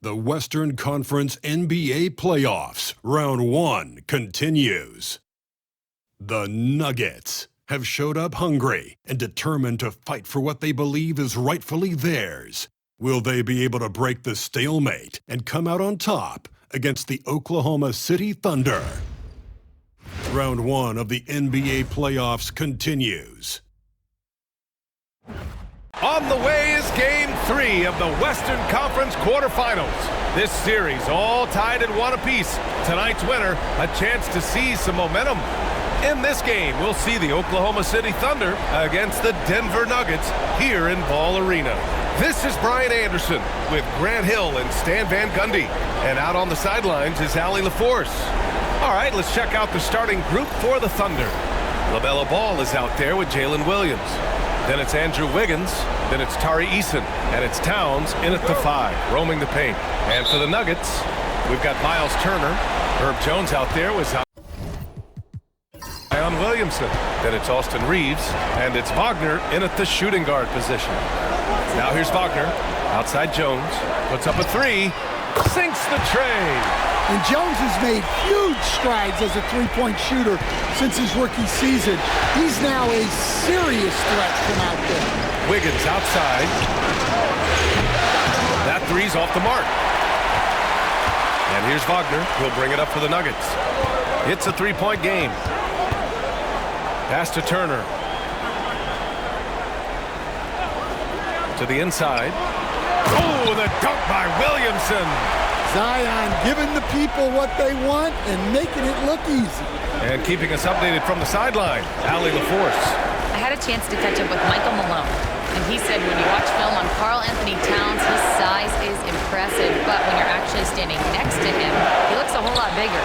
The Western Conference NBA Playoffs, Round 1 continues. The Nuggets have showed up hungry and determined to fight for what they believe is rightfully theirs. Will they be able to break the stalemate and come out on top against the Oklahoma City Thunder? Round 1 of the NBA Playoffs continues. On the way is Game 3 of the Western Conference quarterfinals. This series all tied at 1 apiece. Tonight's winner, a chance to seize some momentum. In this game, we'll see the Oklahoma City Thunder against the Denver Nuggets here in Ball Arena. This is Brian Anderson with Grant Hill and Stan Van Gundy. And out on the sidelines is Allie LaForce. All right, let's check out the starting group for the Thunder. LaMelo Ball is out there with Jalen Williams. Then it's Andrew Wiggins. Then it's Tari Eason. And it's Towns in at the 5, roaming the paint. And for the Nuggets, we've got Miles Turner. Herb Jones out there with Zion Williamson. Then it's Austin Reeves. And it's Wagner in at the shooting guard position. Now here's Wagner. Outside Jones. Puts up a 3. Sinks the tray. And Jones has made huge strides as a three-point shooter since his rookie season. He's now a serious threat from out there. Wiggins outside. That 3's off the mark. And here's Wagner. He'll bring it up for the Nuggets. It's a three-point game. Pass to Turner. To the inside. Oh, the dunk by Williamson. Zion giving the people what they want and making it look easy. And keeping us updated from the sideline, Allie LaForce. I had a chance to catch up with Michael Malone, and he said when you watch film on Karl Anthony Towns, his size is impressive, but when you're actually standing next to him, he looks a whole lot bigger.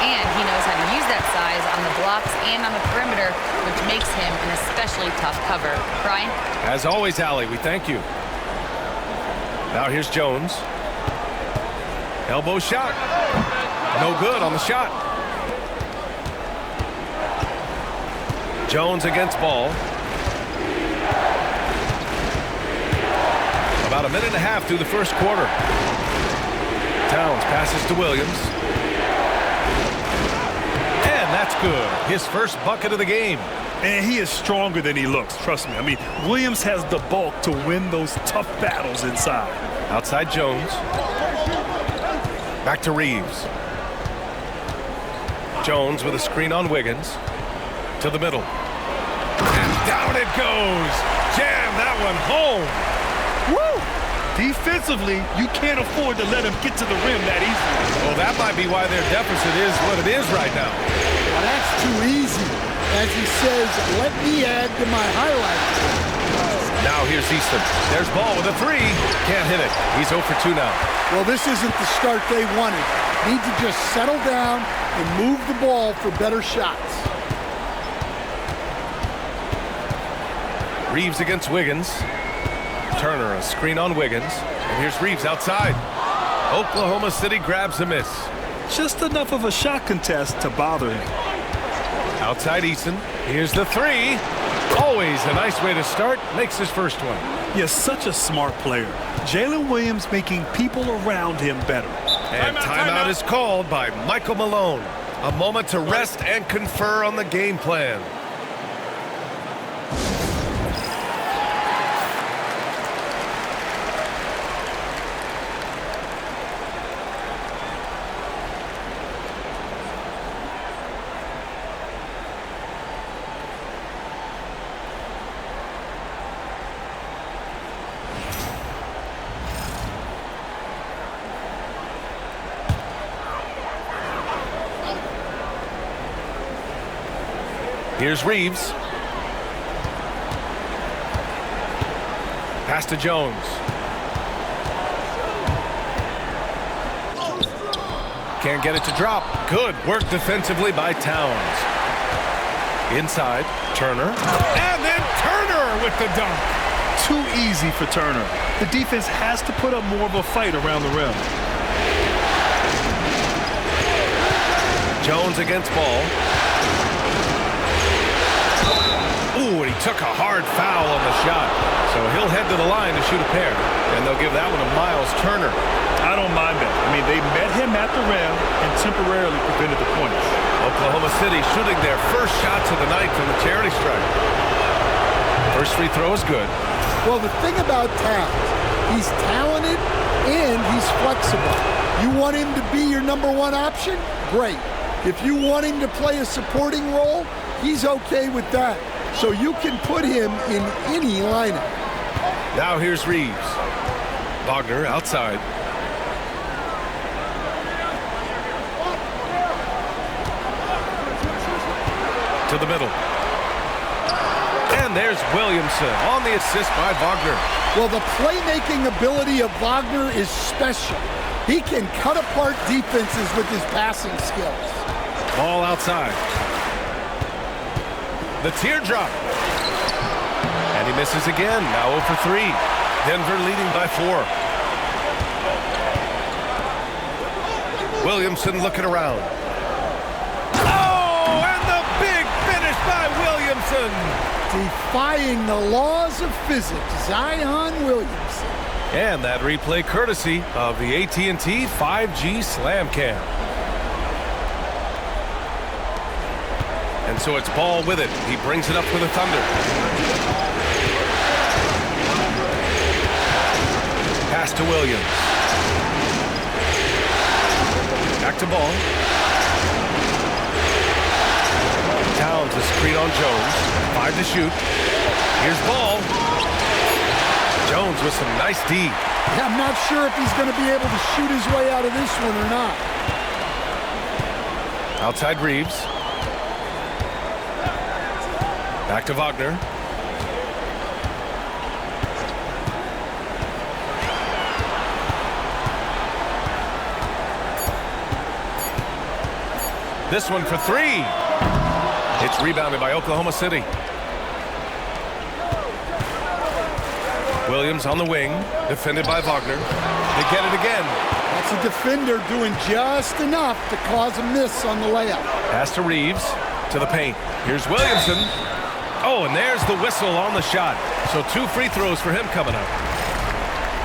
And he knows how to use that size on the blocks and on the perimeter, which makes him an especially tough cover. Brian? As always, Allie, we thank you. Now here's Jones. Elbow shot. No good on the shot. Jones against Ball. About a minute and a half through the first quarter. Towns passes to Williams. And that's good. His first bucket of the game. And he is stronger than he looks, trust me. I mean, Williams has the bulk to win those tough battles inside. Outside Jones. Back to Reeves. Jones with a screen on Wiggins. To the middle. And down it goes. Jam that one home. Woo! Defensively, you can't afford to let him get to the rim that easily. Well, that might be why their deficit is what it is right now. Well, that's too easy. As he says, let me add to my highlights. Now here's Easton. There's Ball with a 3. Can't hit it. He's 0 for 2 now. Well, this isn't the start they wanted. Need to just settle down and move the ball for better shots. Reeves against Wiggins. Turner, a screen on Wiggins. And here's Reeves outside. Oklahoma City grabs a miss. Just enough of a shot contest to bother him. Outside Eason. Here's the 3. Always a nice way to start. Makes his first one. Yes, such a smart player. Jalen Williams making people around him better. And timeout is called by Michael Malone. A moment to rest and confer on the game plan. Here's Reeves. Pass to Jones. Can't get it to drop. Good work defensively by Towns. Inside, Turner. And then Turner with the dunk. Too easy for Turner. The defense has to put up more of a fight around the rim. Jones against Ball. Ooh, and he took a hard foul on the shot. So he'll head to the line to shoot a pair. And they'll give that one to Miles Turner. I don't mind that. I mean, they met him at the rim and temporarily prevented the points. Oklahoma City shooting their first shots of the night from the charity stripe. First free throw is good. Well, the thing about Towns, he's talented and he's flexible. You want him to be your #1 option? Great. If you want him to play a supporting role, he's okay with that. So you can put him in any lineup. Now here's Reeves. Wagner outside. To the middle. And there's Williamson on the assist by Wagner. Well, the playmaking ability of Wagner is special. He can cut apart defenses with his passing skills. Ball outside. The teardrop. And he misses again. Now 0 for 3. Denver leading by 4. Williamson looking around. Oh, and the big finish by Williamson. Defying the laws of physics, Zion Williamson. And that replay courtesy of the AT&T 5G Slam Cam. And so it's Ball with it. He brings it up for the Thunder. Pass to Williams. Back to Ball. Towns a screen on Jones. 5 to shoot. Here's Ball. Jones with some nice D. Yeah, I'm not sure if he's going to be able to shoot his way out of this one or not. Outside Reeves. Back to Wagner. This one for 3. It's rebounded by Oklahoma City. Williams on the wing, defended by Wagner. They get it again. That's a defender doing just enough to cause a miss on the layup. Pass to Reeves, to the paint. Here's Williamson. Oh, and there's the whistle on the shot. So 2 free throws for him coming up.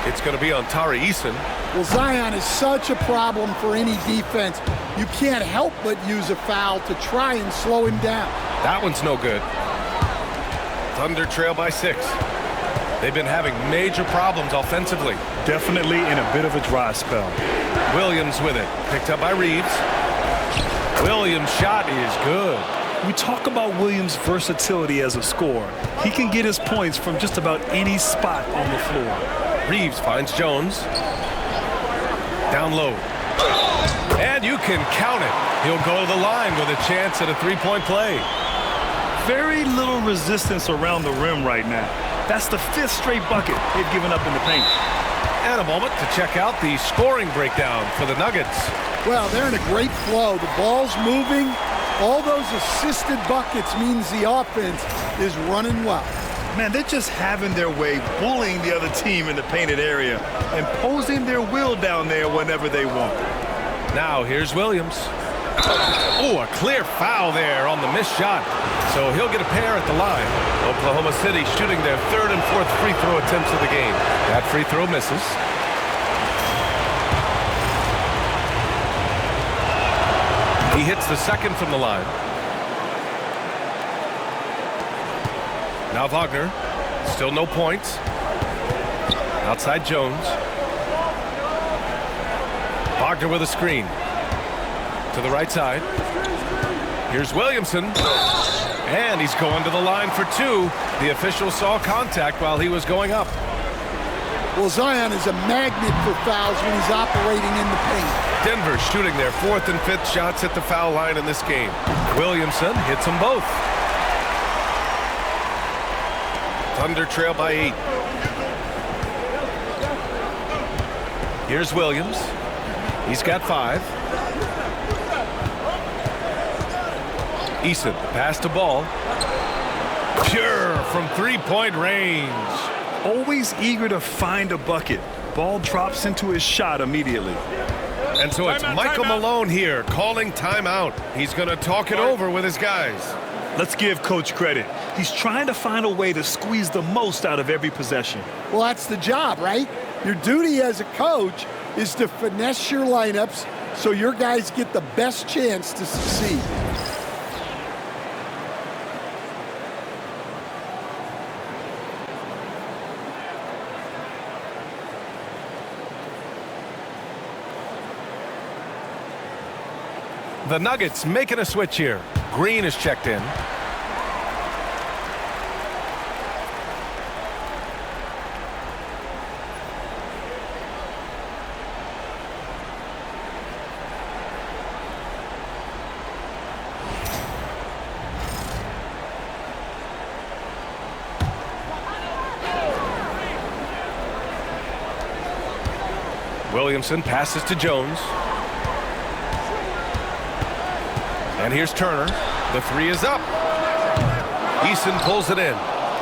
It's going to be on Tari Eason. Well, Zion is such a problem for any defense. You can't help but use a foul to try and slow him down. That one's no good. Thunder trail by 6. They've been having major problems offensively. Definitely in a bit of a dry spell. Williams with it. Picked up by Reeves. Williams' shot is good. We talk about Williams' versatility as a scorer. He can get his points from just about any spot on the floor. Reeves finds Jones. Down low. And you can count it. He'll go to the line with a chance at a 3-point play. Very little resistance around the rim right now. That's the 5th straight bucket they've given up in the paint. And a moment to check out the scoring breakdown for the Nuggets. Well, they're in a great flow. The ball's moving. All those assisted buckets means the offense is running well. Man, they're just having their way, bullying the other team in the painted area, imposing their will down there whenever they want. Now here's Williams. Oh, a clear foul there on the missed shot. So he'll get a pair at the line. Oklahoma City shooting their 3rd and 4th free throw attempts of the game. That free throw misses. He hits the 2nd from the line. Now Wagner. Still no points. Outside Jones. Wagner with a screen. To the right side. Here's Williamson. And he's going to the line for 2. The official saw contact while he was going up. Well, Zion is a magnet for fouls when he's operating in the paint. Denver shooting their 4th and 5th shots at the foul line in this game. Williamson hits them both. Thunder trail by 8. Here's Williams. He's got 5. Eason, pass to Ball. Pure from three-point range. Always eager to find a bucket. Ball drops into his shot immediately. And so it's Michael Malone here calling timeout. He's going to talk it over with his guys. Let's give Coach credit. He's trying to find a way to squeeze the most out of every possession. Well, that's the job, right? Your duty as a coach is to finesse your lineups so your guys get the best chance to succeed. The Nuggets making a switch here. Green is checked in. Williamson passes to Jones. And here's Turner. The 3 is up. Eason pulls it in.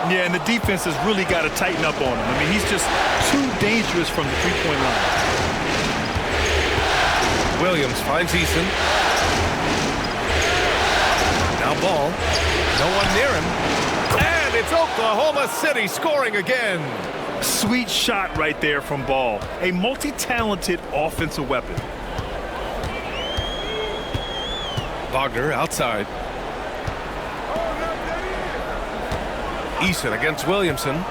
Yeah, and the defense has really got to tighten up on him. I mean, he's just too dangerous from the three-point line. Williams finds Eason. Now Ball. No one near him. And it's Oklahoma City scoring again. Sweet shot right there from Ball. A multi-talented offensive weapon. Wagner outside. Eason against Williamson.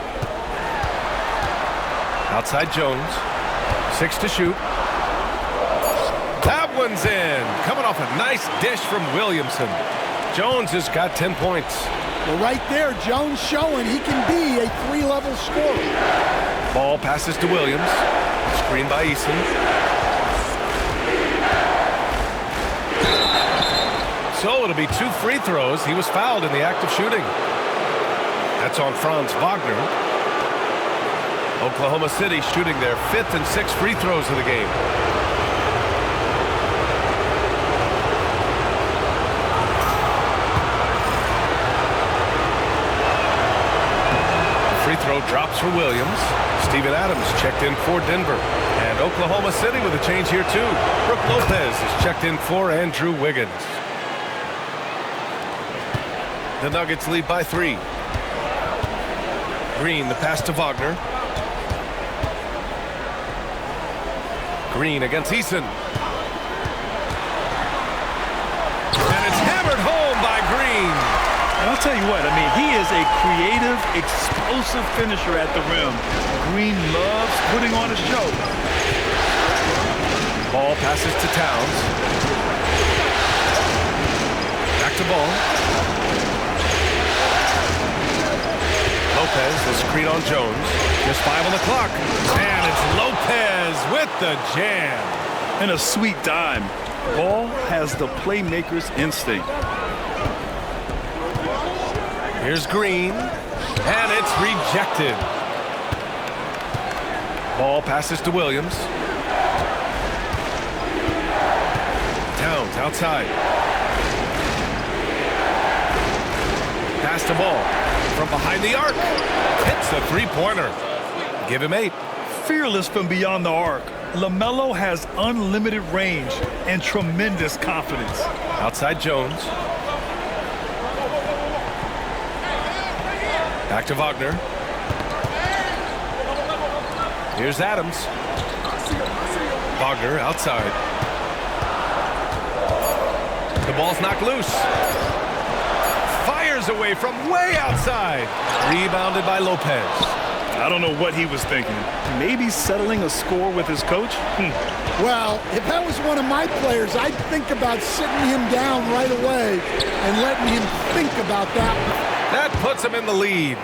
Outside Jones. 6 to shoot. That one's in. Coming off a nice dish from Williamson. Jones has got 10 points. Well, right there, Jones showing he can be a 3-level scorer. Ball passes to Williams. Screen by Eason. So it'll be 2 free throws. He was fouled in the act of shooting. That's on Franz Wagner. Oklahoma City shooting their 5th and 6th free throws of the game. The free throw drops for Williams. Steven Adams checked in for Denver. And Oklahoma City with a change here too. Brook Lopez is checked in for Andrew Wiggins. The Nuggets lead by 3. Green, the pass to Wagner. Green against Eason. And it's hammered home by Green. And I'll tell you what, I mean, he is a creative, explosive finisher at the rim. Green loves putting on a show. Ball passes to Towns. Back to Ball. Lopez, the screen on Jones. Just 5 on the clock. And it's Lopez with the jam. And a sweet dime. Ball has the playmaker's instinct. Here's Green. And it's rejected. Ball passes to Williams. Towns outside. Pass to Ball. From behind the arc. Hits the three-pointer. Give him 8. Fearless from beyond the arc. LaMelo has unlimited range and tremendous confidence. Outside Jones. Back to Wagner. Here's Adams. Wagner outside. The ball's knocked loose. Fires away from way outside. Rebounded by Lopez. I don't know what he was thinking. Maybe settling a score with his coach? Well, if that was one of my players, I'd think about sitting him down right away and letting him think about that one. That puts him in the lead.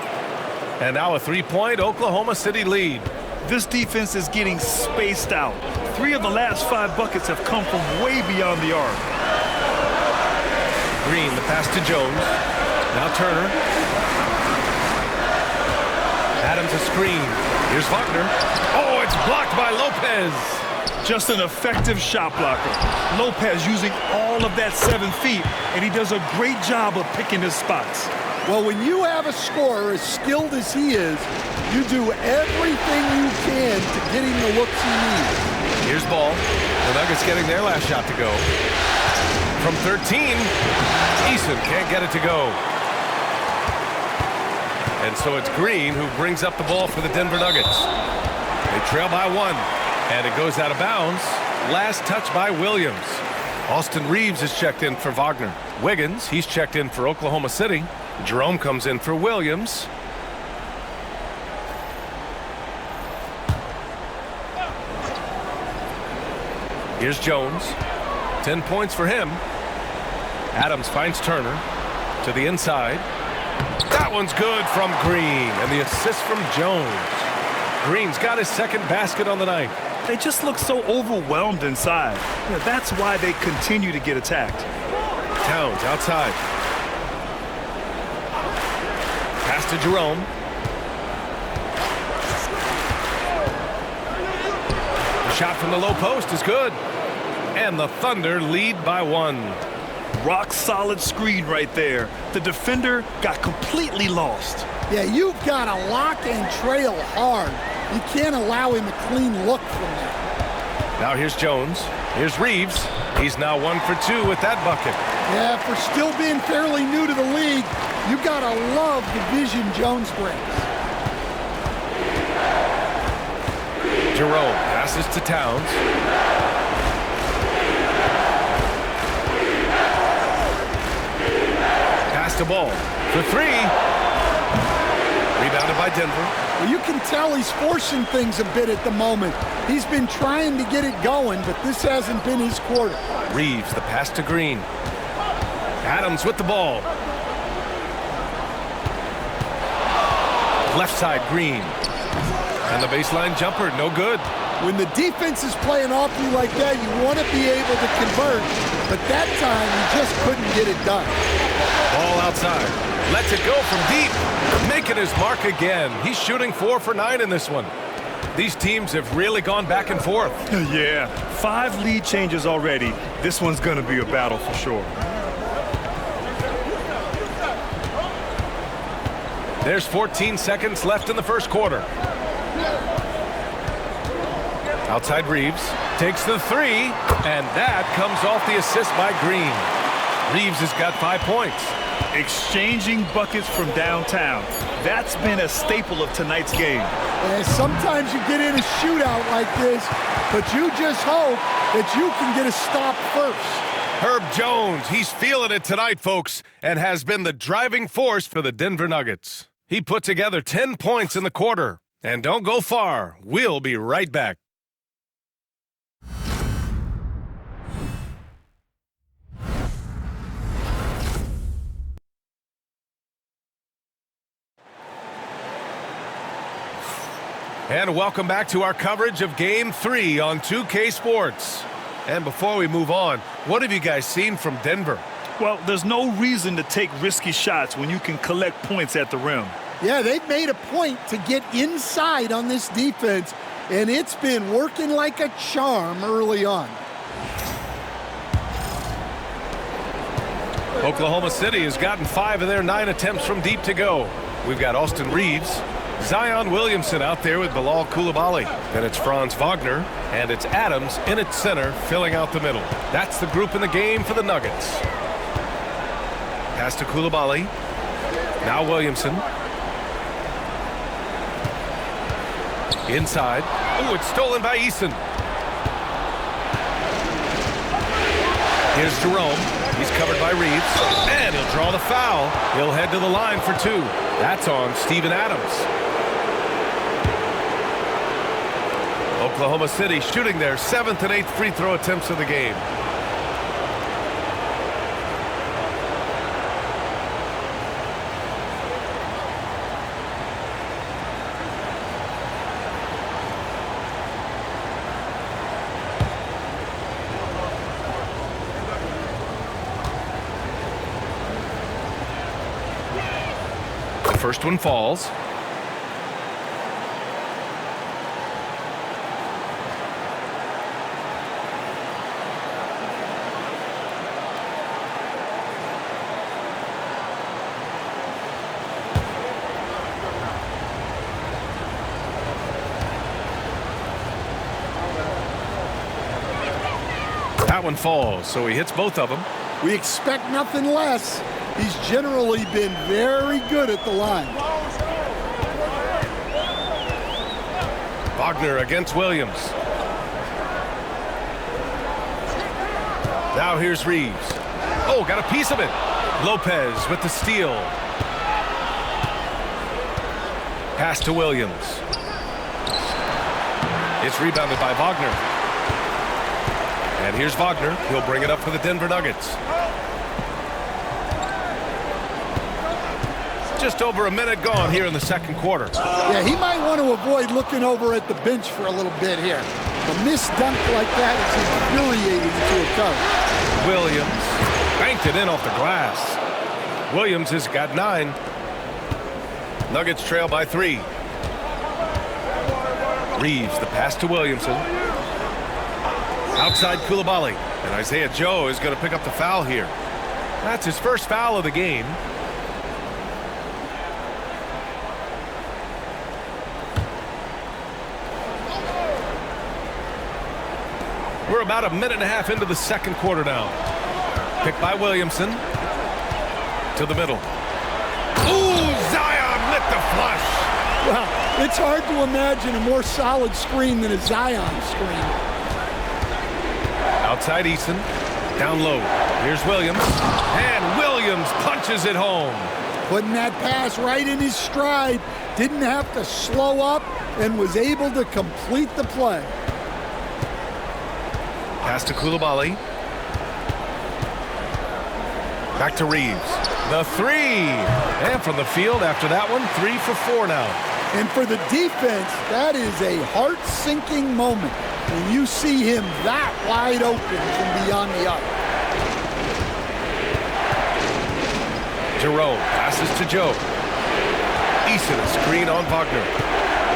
And now a 3-point Oklahoma City lead. This defense is getting spaced out. 3 of the last 5 buckets have come from way beyond the arc. Green, the pass to Jones. Now Turner. Adams a screen. Here's Wagner. Oh, it's blocked by Lopez. Just an effective shot blocker. Lopez using all of that 7 feet, and he does a great job of picking his spots. Well, when you have a scorer as skilled as he is, you do everything you can to get him the looks he needs. Here's ball. The Nuggets getting their last shot to go. From 13, Eason can't get it to go. And so it's Green who brings up the ball for the Denver Nuggets. They trail by 1, and it goes out of bounds. Last touch by Williams. Austin Reeves is checked in for Wagner. Wiggins, he's checked in for Oklahoma City. Jerome comes in for Williams. Here's Jones. 10 points for him. Adams finds Turner to the inside. That one's good from Green, and the assist from Jones. Green's got his second basket on the night. They just look so overwhelmed inside. That's why they continue to get attacked. Towns outside. Pass to Jerome. The shot from the low post is good. And the Thunder lead by 1. Rock solid screen right there. The defender got completely lost. Yeah, you've got to lock and trail hard. You can't allow him a clean look from that. Now here's Jones. Here's Reeves. He's now 1 for 2 with that bucket. Yeah, for still being fairly new to the league, you got to love the vision Jones brings. Jerome passes to Towns. Pass the ball for 3. Rebounded by Denver. Well, you can tell he's forcing things a bit at the moment. He's been trying to get it going, but this hasn't been his quarter. Reeves, the pass to Green. Adams with the ball. Left side, Green. And the baseline jumper, no good. When the defense is playing off you like that, you want to be able to convert, but that time he just couldn't get it done. Ball outside. Lets it go from deep. Making his mark again. He's shooting 4 for 9 in this one. These teams have really gone back and forth. Yeah, 5 lead changes already. This one's going to be a battle for sure. There's 14 seconds left in the first quarter. Outside Reeves. Takes the 3. And that comes off the assist by Green. Reeves has got 5 points. Exchanging buckets from downtown. That's been a staple of tonight's game. And sometimes you get in a shootout like this, but you just hope that you can get a stop first. Herb Jones, he's feeling it tonight, folks, and has been the driving force for the Denver Nuggets. He put together 10 points in the quarter. And don't go far. We'll be right back. And welcome back to our coverage of Game 3 on 2K Sports. And before we move on, what have you guys seen from Denver? Well, there's no reason to take risky shots when you can collect points at the rim. Yeah, they've made a point to get inside on this defense, and it's been working like a charm early on. Oklahoma City has gotten 5 of their 9 attempts from deep to go. We've got Austin Reeves, Zion Williamson out there with Bilal Coulibaly. Then it's Franz Wagner, and it's Adams in its center, filling out the middle. That's the group in the game for the Nuggets. Pass to Coulibaly. Now Williamson. Inside. Oh, it's stolen by Eason. Here's Jerome. He's covered by Reeves. And he'll draw the foul. He'll head to the line for 2. That's on Steven Adams. Oklahoma City shooting their 7th and 8th free throw attempts of the game. The first one falls. that one falls, so he hits both of them. We expect nothing less. He's generally been very good at the line. Wagner against Williams. Now here's Reeves. Oh, got a piece of it. Lopez with the steal. Pass to Williams. It's rebounded by Wagner. And here's Wagner. He'll bring it up for the Denver Nuggets. Just over a minute gone here in the second quarter. Yeah, he might want to avoid looking over at the bench for a little bit here. A missed dunk like that is infuriating to a coach. Williams banked it in off the glass. Williams has got 9. Nuggets trail by 3. Reeves, the pass to Williamson. Outside Coulibaly. And Isaiah Joe is going to pick up the foul here. That's his first foul of the game. We're about a minute and a half into the second quarter now. Picked by Williamson. To the middle. Ooh, Zion with the flush. Well, it's hard to imagine a more solid screen than a Zion screen. Outside Eason. Down low. Here's Williams. And Williams punches it home. Putting that pass right in his stride. Didn't have to slow up and was able to complete the play. Pass to Coulibaly. Back to Reeves. The 3. And from the field after that one, 3 for 4 now. And for the defense, that is a heart-sinking moment when you see him that wide open from beyond the arc. Jerome passes to Joe. Eason a screen on Wagner.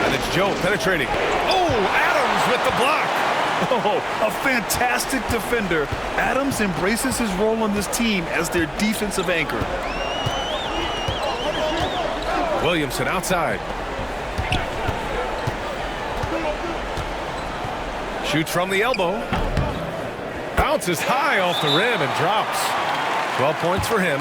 And it's Joe penetrating. Oh, Adams with the block. Oh, a fantastic defender. Adams embraces his role on this team as their defensive anchor. Williamson outside. Shoots from the elbow. Bounces high off the rim and drops. 12 points for him.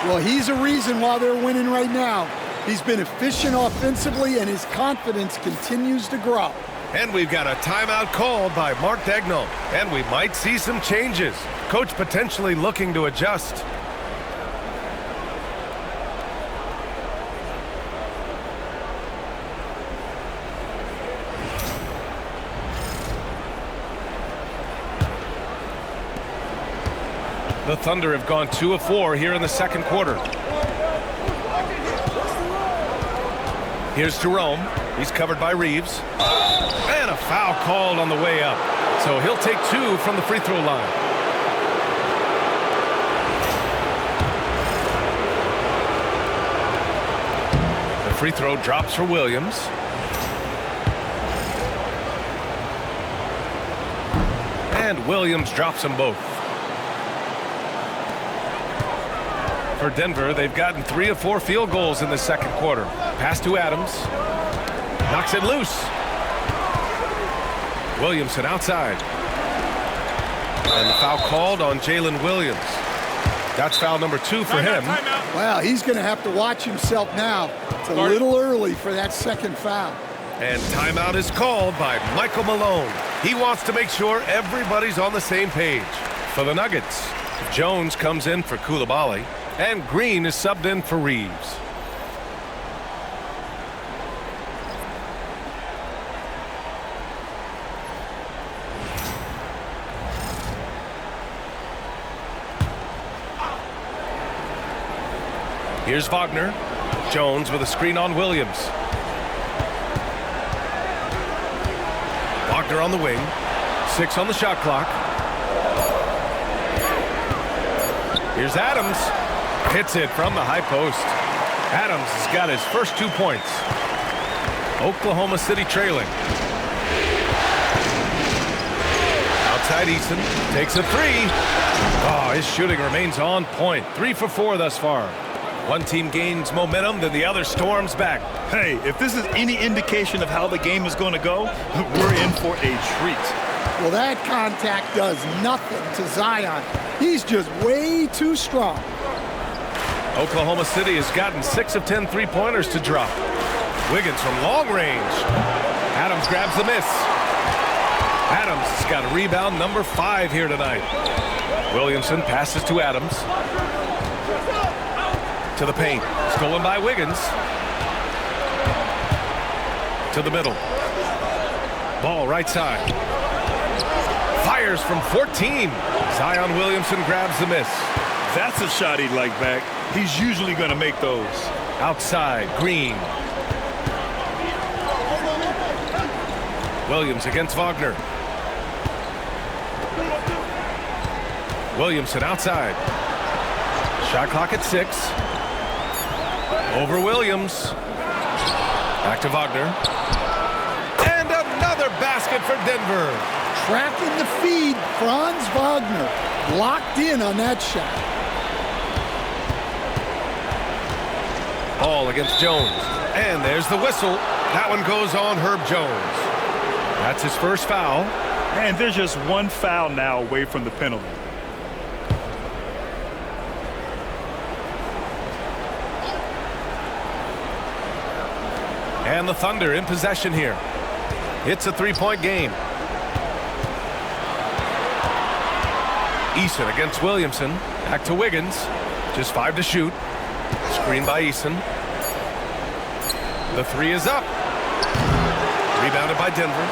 Well, he's a reason why they're winning right now. He's been efficient offensively, and his confidence continues to grow. And we've got a timeout called by Mark Daigneault. And we might see some changes. Coach potentially looking to adjust. The Thunder have gone 2 of 4 here in the second quarter. Here's Jerome. He's covered by Reeves. And a foul called on the way up. So he'll take 2 from the free throw line. The free throw drops for Williams. And Williams drops them both. For Denver, they've gotten 3 of 4 field goals in the second quarter. Pass to Adams. Knocks it loose. Williamson outside. And the foul called on Jalen Williams. That's foul number 2 for him. Well, he's going to have to watch himself now. It's a little early for that second foul. And timeout is called by Michael Malone. He wants to make sure everybody's on the same page. For the Nuggets, Jones comes in for Coulibaly. And Green is subbed in for Reeves. Here's Wagner. Jones with a screen on Williams. Wagner on the wing. 6 on the shot clock. Here's Adams. Hits it from the high post. Adams has got his first 2 points. Oklahoma City trailing. Outside Eason. Takes a 3. Oh, his shooting remains on point. 3 for 4 thus far. One team gains momentum, then the other storms back. Hey, if this is any indication of how the game is going to go, we're in for a treat. Well, that contact does nothing to Zion. He's just way too strong. Oklahoma City has gotten 6 of 10 three-pointers to drop. Wiggins from long range. Adams grabs the miss. Adams has got a rebound number 5 here tonight. Williamson passes to Adams. To the paint. Stolen by Wiggins. To the middle. Ball right side. Fires from 14. Zion Williamson grabs the miss. That's a shot he'd like back. He's usually going to make those. Outside, Green. Williams against Wagner. Williamson outside. Shot clock at 6. Over Williams. Back to Wagner. And another basket for Denver. Tracking the feed, Franz Wagner locked in on that shot. Ball against Jones. And there's the whistle. That one goes on Herb Jones. That's his first foul. And there's just one foul now away from the penalty. And the Thunder in possession here. It's a 3-point game. Eason against Williamson. Back to Wiggins. Just 5 to shoot. Screen by Eason. The 3 is up. Rebounded by Denver.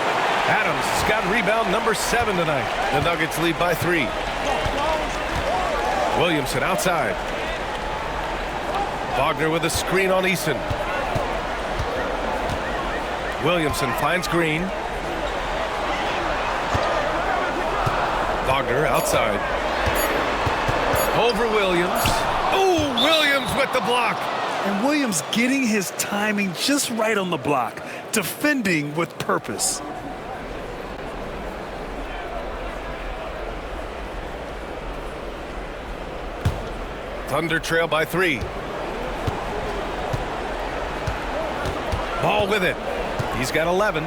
Adams has got rebound number 7 tonight. The Nuggets lead by 3. Williamson outside. Wagner with a screen on Eason. Williamson finds Green. Wagner outside. Over Williams. Oh, Williams with the block. And Williams getting his timing just right on the block. Defending with purpose. Thunder trail by 3. Ball with it. He's got 11.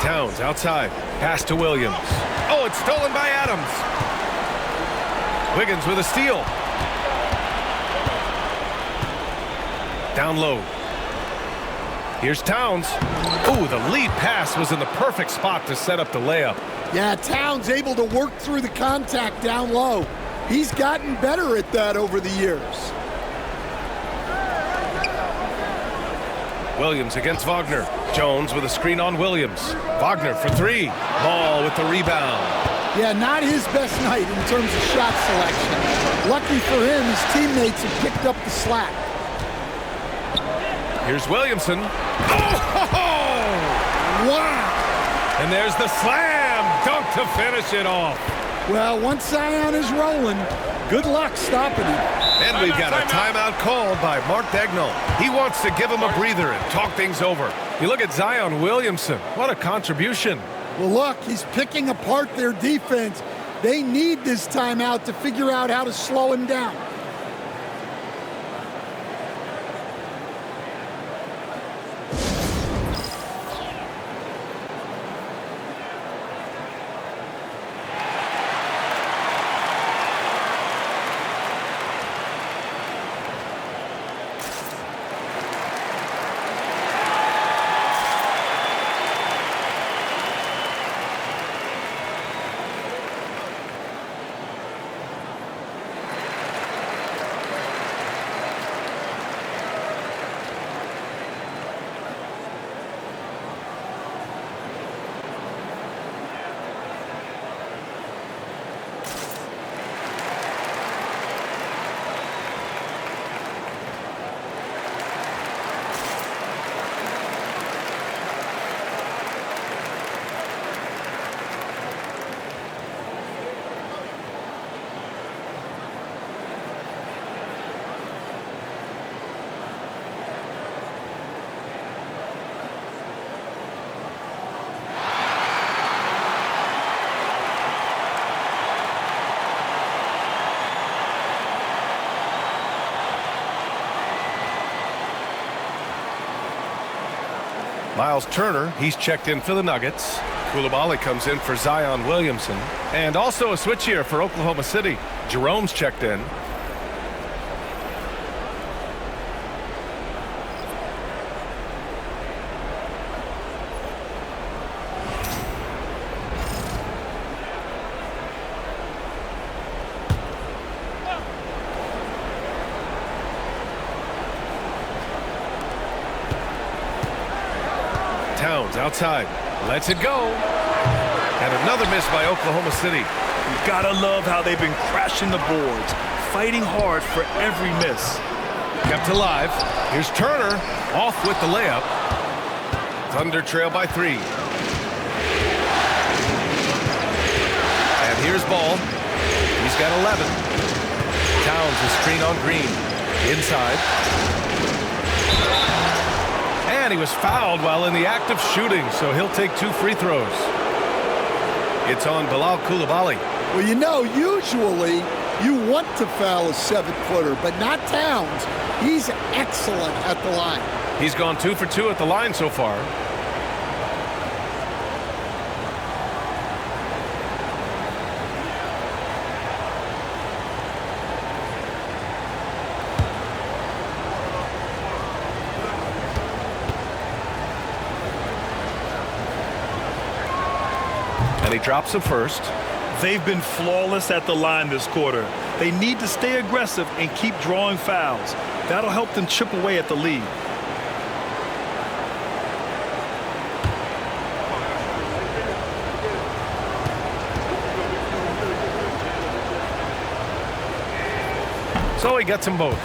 Towns outside. Pass to Williams. Oh, it's stolen by Adams. Wiggins with a steal. Down low. Here's Towns. Oh, the lead pass was in the perfect spot to set up the layup. Yeah, Towns able to work through the contact down low. He's gotten better at that over the years. Williams against Wagner. Jones with a screen on Williams. Wagner for 3. Ball with the rebound. Yeah, not his best night in terms of shot selection. Lucky for him, his teammates have picked up the slack. Here's Williamson. Oh! Wow! And there's the slam dunk to finish it off. Well, once Zion is rolling, good luck stopping him. And we've got a timeout called by Mark Daigneault. He wants to give him a breather and talk things over. You look at Zion Williamson. What a contribution. Well, look, he's picking apart their defense. They need this timeout to figure out how to slow him down. Miles Turner, he's checked in for the Nuggets. Coulibaly comes in for Zion Williamson. And also a switch here for Oklahoma City. Jerome's checked in. Towns outside. Lets it go. And another miss by Oklahoma City. You gotta love how they've been crashing the boards, fighting hard for every miss. Kept alive. Here's Turner off with the layup. Thunder trail by 3. And here's Ball. He's got 11. Towns a screen on Green. Inside. And he was fouled while in the act of shooting, so he'll take 2 free throws. It's on Bilal Coulibaly. Well, you know, usually you want to foul a 7-footer, but not Towns. He's excellent at the line. He's gone 2 for 2 at the line so far. And he drops the first. They've been flawless at the line this quarter. They need to stay aggressive and keep drawing fouls. That'll help them chip away at the lead. So he gets them both.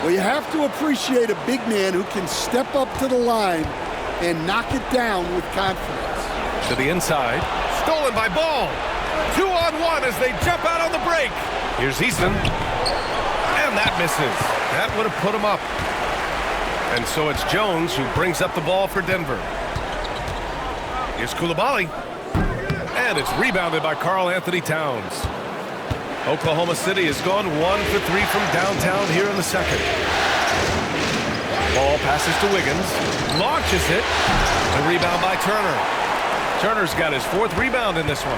Well, you have to appreciate a big man who can step up to the line and knock it down with confidence. To the inside. Stolen by Ball. 2-on-1 as they jump out on the break. Here's Easton. And that misses. That would have put him up. And so it's Jones who brings up the ball for Denver. Here's Coulibaly. And it's rebounded by Karl Anthony Towns. Oklahoma City has gone 1 for 3 from downtown here in the second. Ball passes to Wiggins. Launches it. The rebound by Turner. Turner's got his 4th rebound in this one.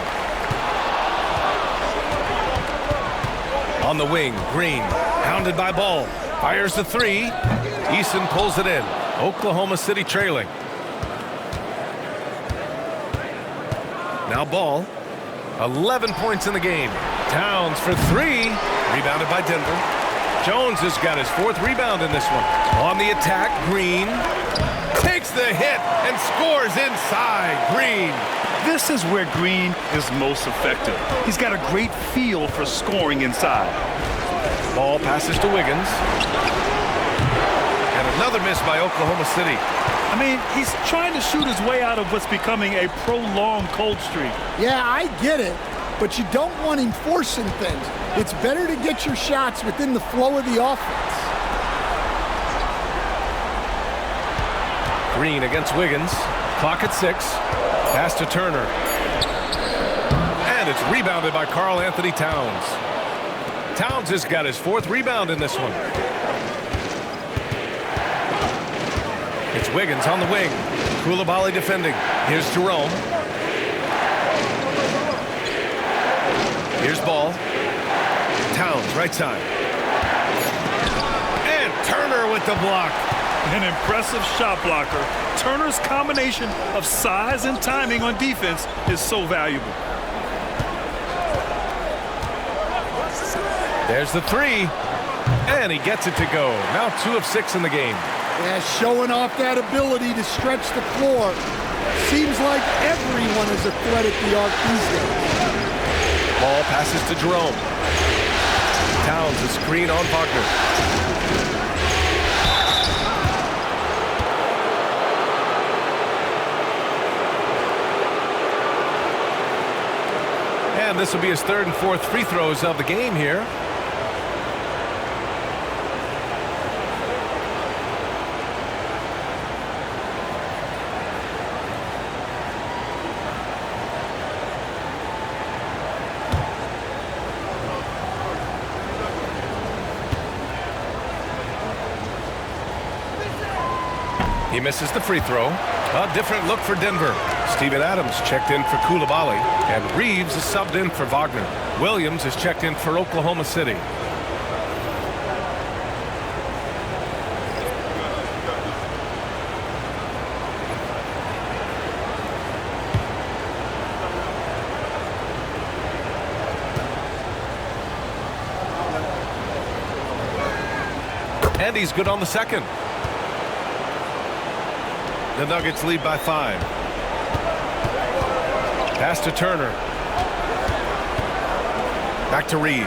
On the wing, Green, hounded by Ball. Fires the 3. Eason pulls it in. Oklahoma City trailing. Now Ball. 11 points in the game. Towns for 3. Rebounded by Denver. Jones has got his 4th rebound in this one. On the attack, Green. Takes the hit and scores inside. Green. This is where Green is most effective. He's got a great feel for scoring inside. Ball passes to Wiggins. And another miss by Oklahoma City. I mean, he's trying to shoot his way out of what's becoming a prolonged cold streak. Yeah, I get it, but you don't want him forcing things. It's better to get your shots within the flow of the offense. Green against Wiggins. Clock at 6. Pass to Turner. And it's rebounded by Karl Anthony Towns. Towns has got his 4th rebound in this one. It's Wiggins on the wing. Coulibaly defending. Here's Jerome. Here's Ball. Towns, right side. And Turner with the block. An impressive shot blocker. Turner's combination of size and timing on defense is so valuable. There's the 3. And he gets it to go. Now 2 of 6 in the game. Yeah, showing off that ability to stretch the floor. Seems like everyone is a threat at the arc these days. Ball passes to Jerome. Towns a screen on Wagner. And this will be his 3rd and 4th free throws of the game here. He misses the free throw. A different look for Denver. Steven Adams checked in for Koulibaly, and Reeves is subbed in for Wagner. Williams is checked in for Oklahoma City. And he's good on the second. The Nuggets lead by 5. Pass to Turner. Back to Reeves.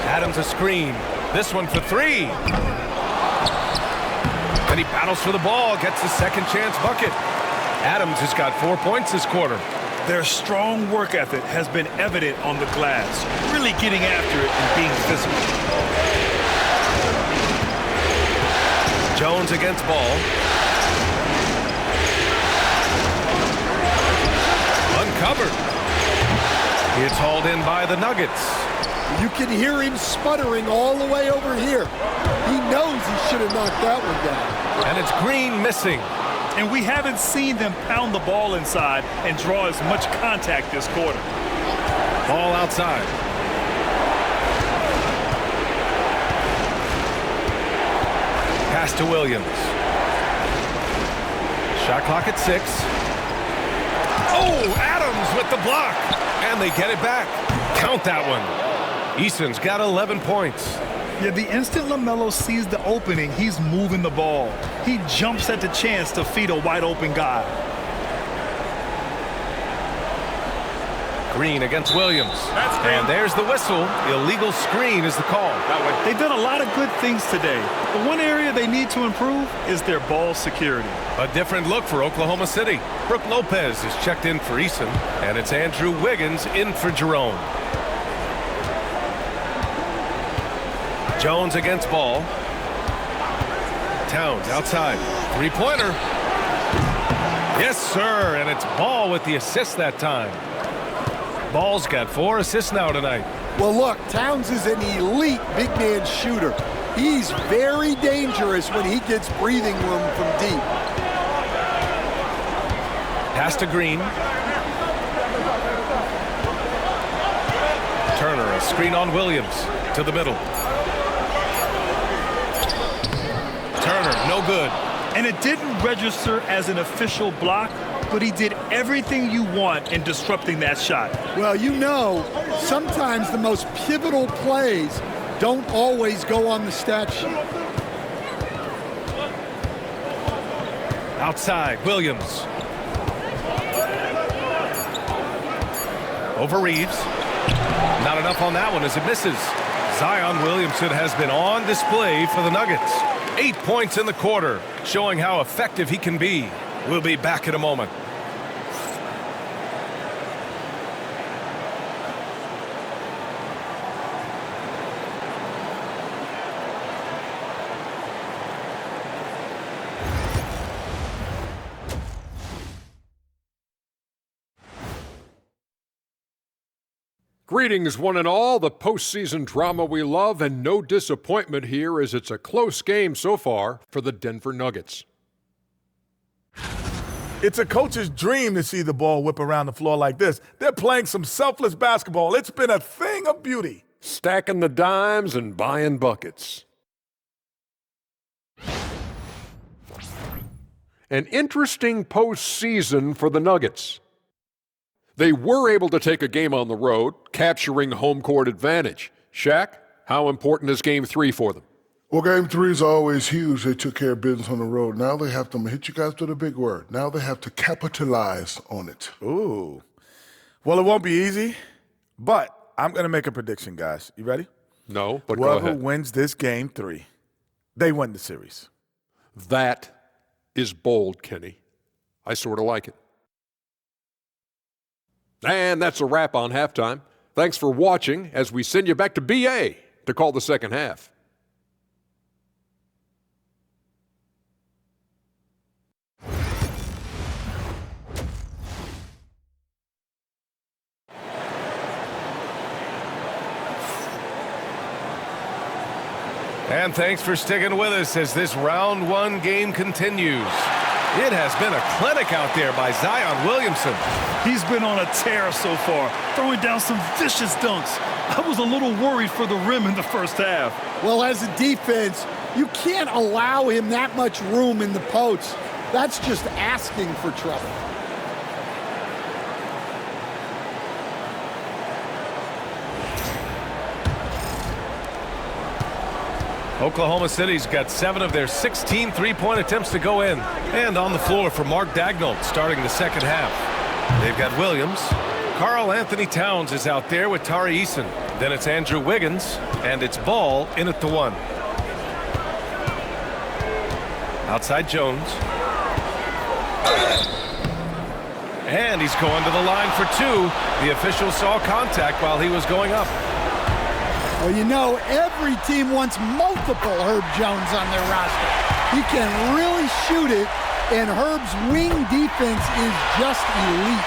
Adams a screen. This one for 3. And he battles for the ball. Gets the second chance bucket. Adams has got 4 points this quarter. Their strong work ethic has been evident on the glass, really getting after it and being physical. Jones against Ball. Uncovered. It's hauled in by the Nuggets. You can hear him sputtering all the way over here. He knows he should have knocked that one down. And it's Green missing. And we haven't seen them pound the ball inside and draw as much contact this quarter. Ball outside. Pass to Williams. Shot clock at 6. Oh, Adams with the block. And they get it back. Count that one. Eason's got 11 points. Yeah, the instant LaMelo sees the opening, he's moving the ball. He jumps at the chance to feed a wide-open guy. Green against Williams. And there's the whistle. Illegal screen is the call. They've done a lot of good things today. The one area they need to improve is their ball security. A different look for Oklahoma City. Brook Lopez is checked in for Eason, and it's Andrew Wiggins in for Jerome. Jones against Ball. Towns outside. Three-pointer. Yes, sir, and it's Ball with the assist that time. Ball's got 4 assists now tonight. Well, look, Towns is an elite big man shooter. He's very dangerous when he gets breathing room from deep. Pass to Green. Turner, a screen on Williams to the middle. Turner, no good. And it didn't register as an official block, but he did everything you want in disrupting that shot. Well, you know, sometimes the most pivotal plays don't always go on the stat sheet. Outside, Williams. Over Reeves. Not enough on that one as it misses. Zion Williamson has been on display for the Nuggets. 8 points in the quarter, showing how effective he can be. We'll be back in a moment. Greetings, one and all. The postseason drama we love, and no disappointment here as it's a close game so far for the Denver Nuggets. It's a coach's dream to see the ball whip around the floor like this. They're playing some selfless basketball. It's been a thing of beauty. Stacking the dimes and buying buckets. An interesting postseason for the Nuggets. They were able to take a game on the road, capturing home court advantage. Shaq, how important is Game 3 for them? Well, Game 3 is always huge. They took care of business on the road. Now they have to, I'm going to hit you guys with a big word. Now they have to capitalize on it. Ooh. Well, it won't be easy, but I'm going to make a prediction, guys. You ready? No, but go Whoever ahead. wins this Game 3, they win the series. That is bold, Kenny. I sort of like it. And that's a wrap on halftime. Thanks for watching as we send you back to BA to call the second half. And thanks for sticking with us as this round one game continues. It has been a clinic out there by Zion Williamson. He's been on a tear so far, throwing down some vicious dunks. I was a little worried for the rim in the first half. Well, as a defense, you can't allow him that much room in the post. That's just asking for trouble. Oklahoma City's got 7 of their 16 three-point attempts to go in. And on the floor for Mark Daigneault starting the second half. They've got Williams. Karl Anthony Towns is out there with Tari Eason. Then it's Andrew Wiggins, and it's Ball in at the 1. Outside Jones. And he's going to the line for 2. The official saw contact while he was going up. Well, you know, every team wants multiple Herb Jones on their roster. He can really shoot it, and Herb's wing defense is just elite.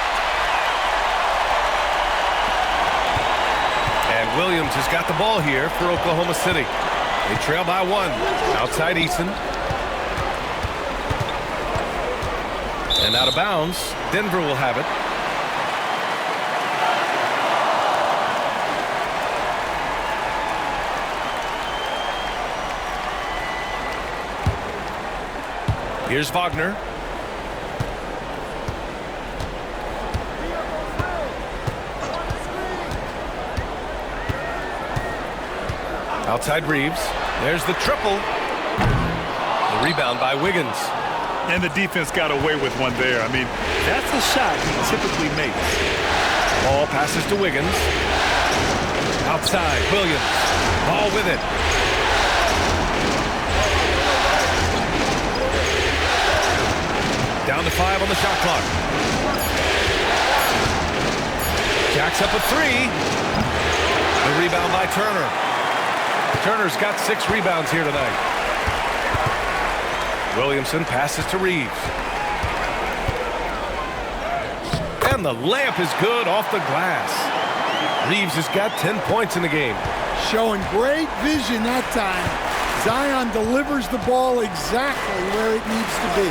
And Williams has got the ball here for Oklahoma City. They trail by 1. Outside Eason. And out of bounds. Denver will have it. Here's Wagner. Outside Reeves. There's the triple. The rebound by Wiggins. And the defense got away with one there. I mean, that's a shot he typically makes. Ball passes to Wiggins. Outside, Williams. Ball with it. Down to 5 on the shot clock. Jacks up a 3. The rebound by Turner. Turner's got 6 rebounds here tonight. Williamson passes to Reeves. And the layup is good off the glass. Reeves has got 10 points in the game. Showing great vision that time. Zion delivers the ball exactly where it needs to be.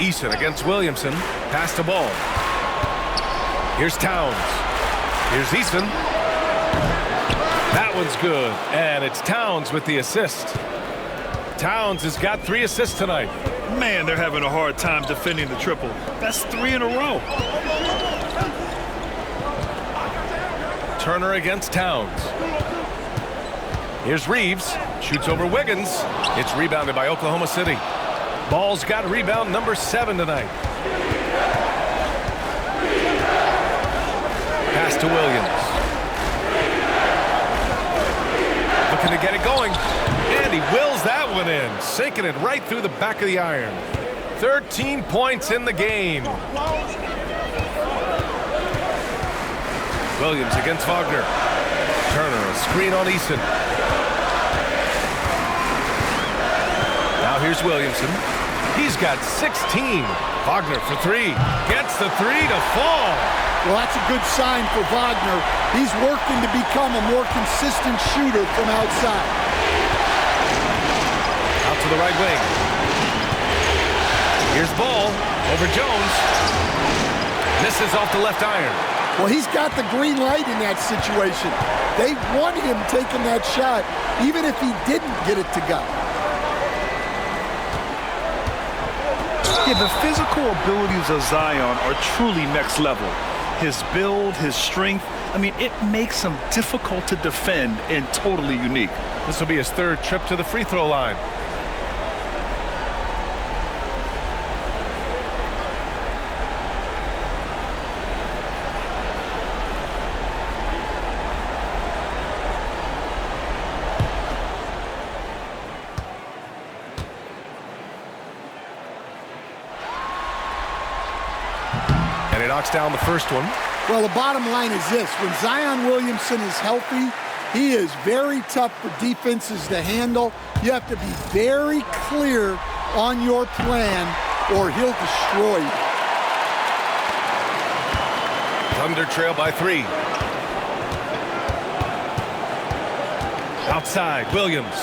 Eason against Williamson. Pass the ball. Here's Towns. Here's Eason. That one's good. And it's Towns with the assist. Towns has got 3 assists tonight. Man, they're having a hard time defending the triple. That's 3 in a row. Turner against Towns. Here's Reeves. Shoots over Wiggins. It's rebounded by Oklahoma City. Ball's got rebound number 7 tonight. Pass to Williams. Looking to get it going. And he wills that one in. Sinking it right through the back of the iron. 13 points in the game. Williams against Wagner. Turner, a screen on Eason. Now here's Williamson. He's got 16. Wagner for 3. Gets the 3 to fall. Well, that's a good sign for Wagner. He's working to become a more consistent shooter from outside. Out to the right wing. Here's Ball over Jones. Misses off the left iron. Well, he's got the green light in that situation. They want him taking that shot, even if he didn't get it to go. Yeah, the physical abilities of Zion are truly next level. His build, his strength, I mean, it makes him difficult to defend and totally unique. This will be his 3rd trip to the free throw line. And he knocks down the first one. Well, the bottom line is this. When Zion Williamson is healthy, he is very tough for defenses to handle. You have to be very clear on your plan or he'll destroy you. Thunder trail by 3. Outside, Williams.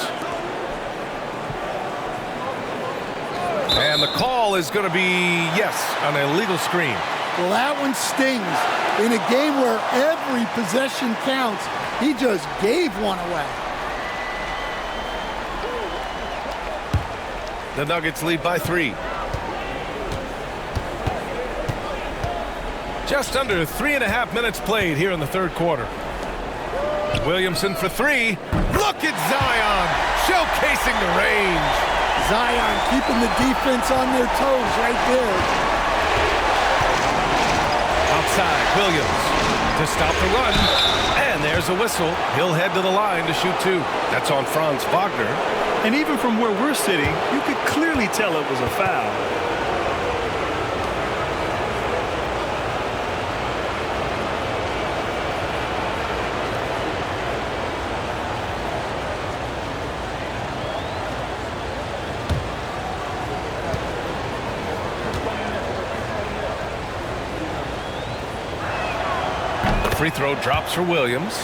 And the call is going to be, yes, an illegal screen. Well, that one stings. In a game where every possession counts, he just gave one away. The Nuggets lead by 3. Just under 3.5 minutes played here in the third quarter. Williamson for 3. Look at Zion showcasing the range. Zion keeping the defense on their toes right there. Outside, Williams to stop the run. And there's a whistle. He'll head to the line to shoot 2. That's on Franz Wagner. And even from where we're sitting, you could clearly tell it was a foul. Free throw drops for Williams.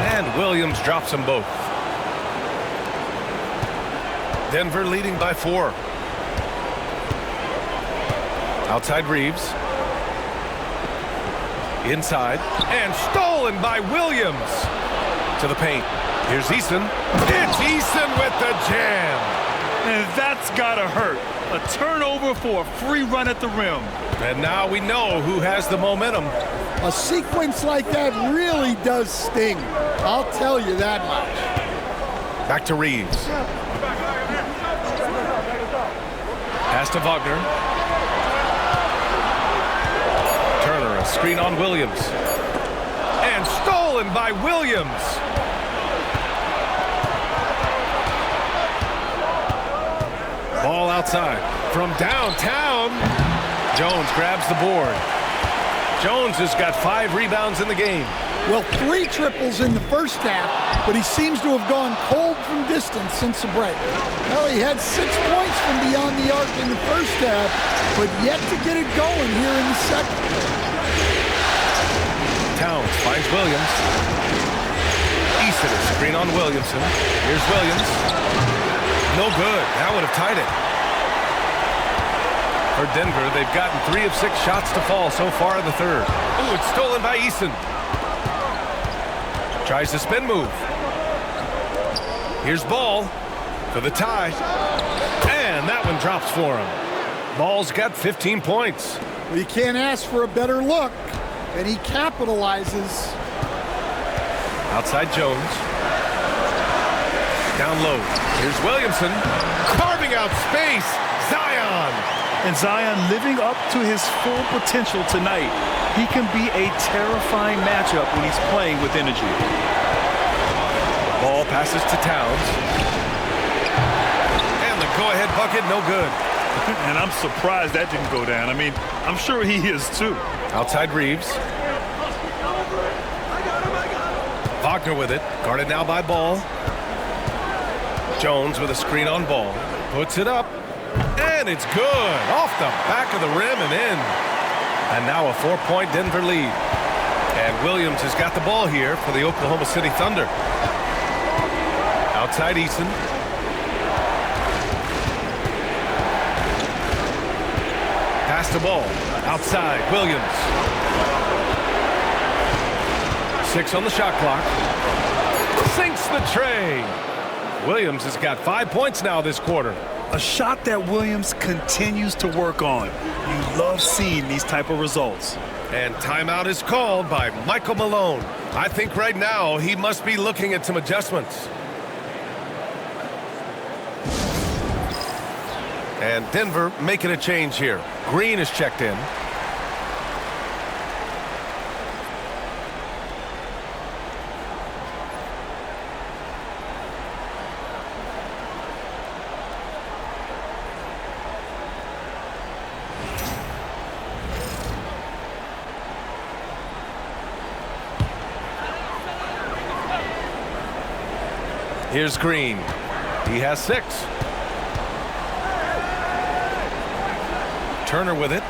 And Williams drops them both. Denver leading by 4. Outside Reeves. Inside. And stolen by Williams. To the paint. Here's Eason. It's Eason with the jam. And that's gotta hurt. A turnover for a free run at the rim. And now we know who has the momentum. A sequence like that really does sting. I'll tell you that much. Back to Reeves. Pass to Wagner. Screen on Williams. And stolen by Williams. Ball outside. From downtown. Jones grabs the board. Jones has got 5 rebounds in the game. Well, 3 triples in the first half, but he seems to have gone cold from distance since the break. Well, he had 6 points from beyond the arc in the first half, but yet to get it going here in the second. Towns finds Williams. Eason, screen on Williamson. Here's Williams. No good. That would have tied it. For Denver, they've gotten 3 of 6 shots to fall so far in the third. Oh, it's stolen by Eason. Tries the spin move. Here's Ball for the tie. And that one drops for him. Ball's got 15 points. Well, you can't ask for a better look. And he capitalizes. Outside Jones. Down low. Here's Williamson. Carving out space. Zion. And Zion living up to his full potential tonight. He can be a terrifying matchup when he's playing with energy. Ball passes to Towns. And the go-ahead bucket, no good. And I'm surprised that didn't go down. I mean, I'm sure he is too. Outside Reeves. Wagner with it. Guarded now by Ball. Jones with a screen on Ball. Puts it up. And it's good. Off the back of the rim and in. And now a 4-point Denver lead. And Williams has got the ball here for the Oklahoma City Thunder. Outside Eason. Pass the ball. Outside, Williams. 6 on the shot clock. Sinks the tray. Williams has got 5 points now this quarter. A shot that Williams continues to work on. You love seeing these type of results. And timeout is called by Michael Malone. I think right now he must be looking at some adjustments. And Denver making a change here. Green is checked in. Here's Green. He has 6. Turner with it.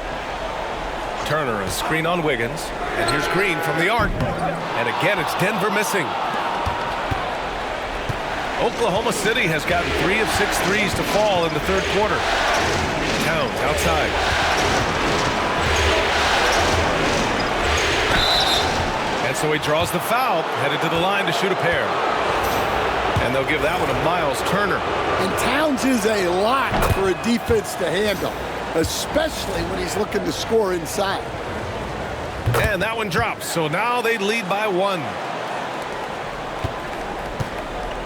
Turner, a screen on Wiggins. And here's Green from the arc. And again, it's Denver missing. Oklahoma City has gotten 3 of 6 threes to fall in the third quarter. Towns outside. And so he draws the foul, headed to the line to shoot a pair. And they'll give that one to Miles Turner. And Towns is a lot for a defense to handle, especially when he's looking to score inside. And that one drops, so now they lead by 1.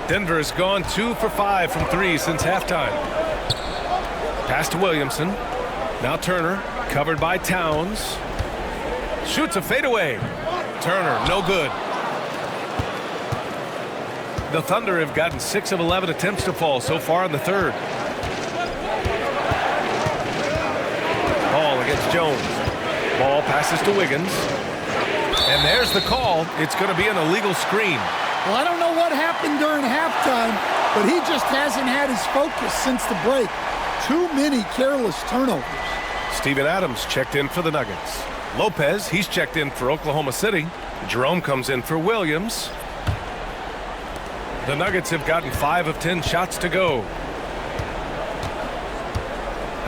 Denver has gone 2 for 5 from 3 since halftime. Pass to Williamson. Now Turner, covered by Towns. Shoots a fadeaway. Turner, no good. The Thunder have gotten 6 of 11 attempts to fall so far in the third. Ball against Jones. Ball passes to Wiggins. And there's the call. It's going to be an illegal screen. Well, I don't know what happened during halftime, but he just hasn't had his focus since the break. Too many careless turnovers. Steven Adams checked in for the Nuggets. Lopez, he's checked in for Oklahoma City. Jerome comes in for Williams. The Nuggets have gotten 5 of 10 shots to go.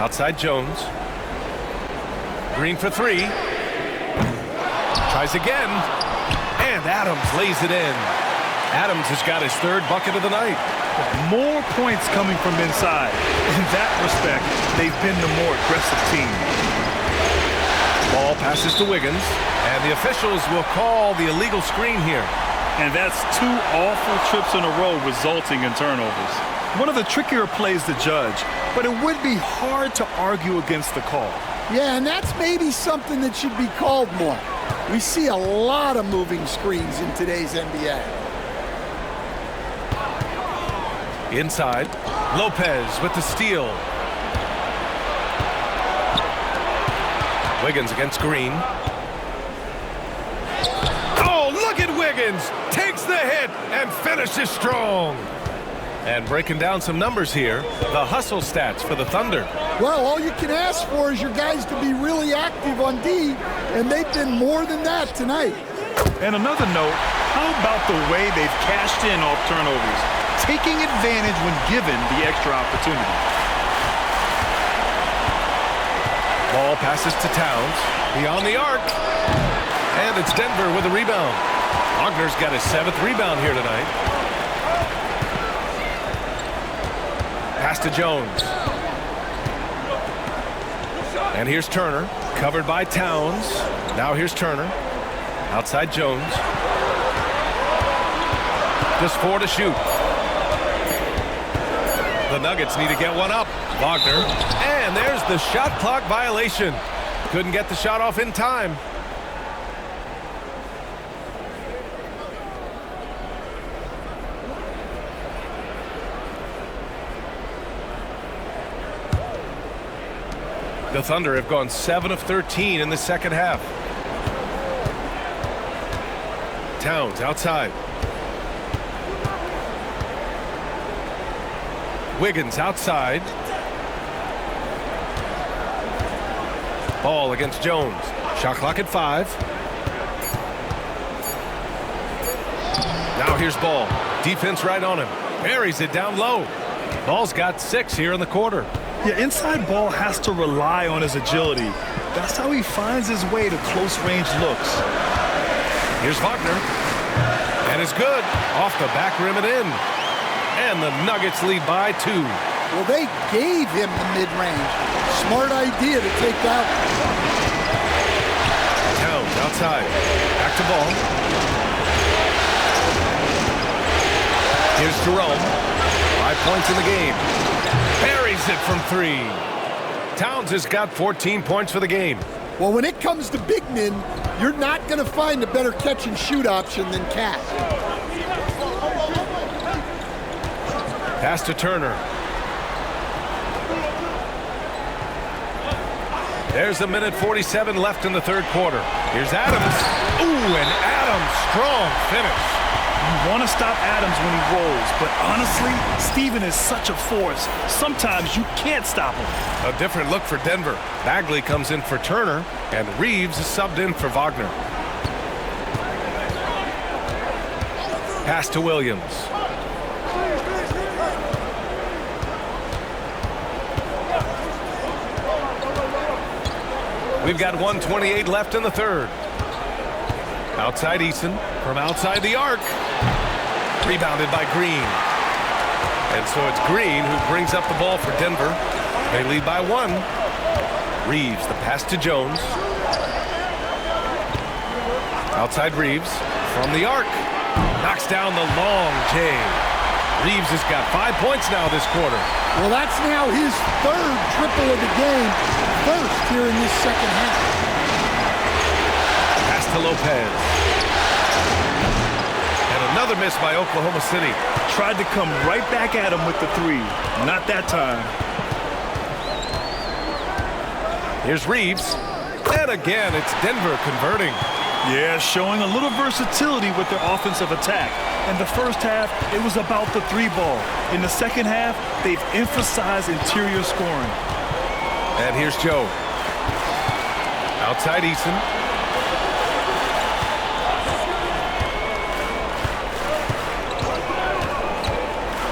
Outside Jones. Green for 3. Tries again. And Adams lays it in. Adams has got his 3rd bucket of the night. More points coming from inside. In that respect, they've been the more aggressive team. Ball passes to Wiggins. And the officials will call the illegal screen here. And that's 2 awful trips in a row resulting in turnovers. One of the trickier plays to judge, but it would be hard to argue against the call. Yeah, and that's maybe something that should be called more. We see a lot of moving screens in today's NBA. Inside, Lopez with the steal. Wiggins against Green. Oh, look at Wiggins! Takes the hit and finishes strong. And breaking down some numbers here, the hustle stats for the Thunder. Well, all you can ask for is your guys to be really active on D, and they've been more than that tonight. And another note, how about the way they've cashed in off turnovers, taking advantage when given the extra opportunity. Ball passes to Towns, beyond the arc. And it's Denver with a rebound. Wagner's got his 7th rebound here tonight. Pass to Jones. And here's Turner, covered by Towns. Now here's Turner. Outside Jones. Just 4 to shoot. The Nuggets need to get one up. Wagner. And there's the shot clock violation. Couldn't get the shot off in time. The Thunder have gone 7 of 13 in the second half. Towns outside. Wiggins outside. Ball against Jones. Shot clock at 5. Now here's Ball. Defense right on him. Buries it down low. Ball's got 6 here in the quarter. Yeah, inside Ball has to rely on his agility. That's how he finds his way to close-range looks. Here's Wagner. And it's good. Off the back rim and in. And the Nuggets lead by 2. Well, they gave him the mid-range. Smart idea to take that. Towns outside. Back to Ball. Here's Jerome. 5 points in the game. Buries it from 3. Towns has got 14 points for the game. Well, when it comes to big men, you're not going to find a better catch-and-shoot option than Cat. Pass to Turner. There's 1:47 left in the third quarter. Here's Adams. Ooh, and Adams, strong finish. You want to stop Adams when he rolls, but honestly, Steven is such a force. Sometimes you can't stop him. A different look for Denver. Bagley comes in for Turner, and Reeves is subbed in for Wagner. Pass to Williams. We've got 1:28 left in the third. Outside Eason from outside the arc. Rebounded by Green. And so it's Green who brings up the ball for Denver. They lead by 1. Reeves, the pass to Jones. Outside Reeves from the arc. Knocks down the long J. Reeves has got 5 points now this quarter. Well, that's now his third triple of the game, first here in this second half. Pass to Lopez. And another miss by Oklahoma City. Tried to come right back at him with the 3. Not that time. Here's Reeves. And again, it's Denver converting. Yeah, showing a little versatility with their offensive attack. In the first half, it was about the 3 ball. In the second half, they've emphasized interior scoring. And here's Joe. Outside Eason.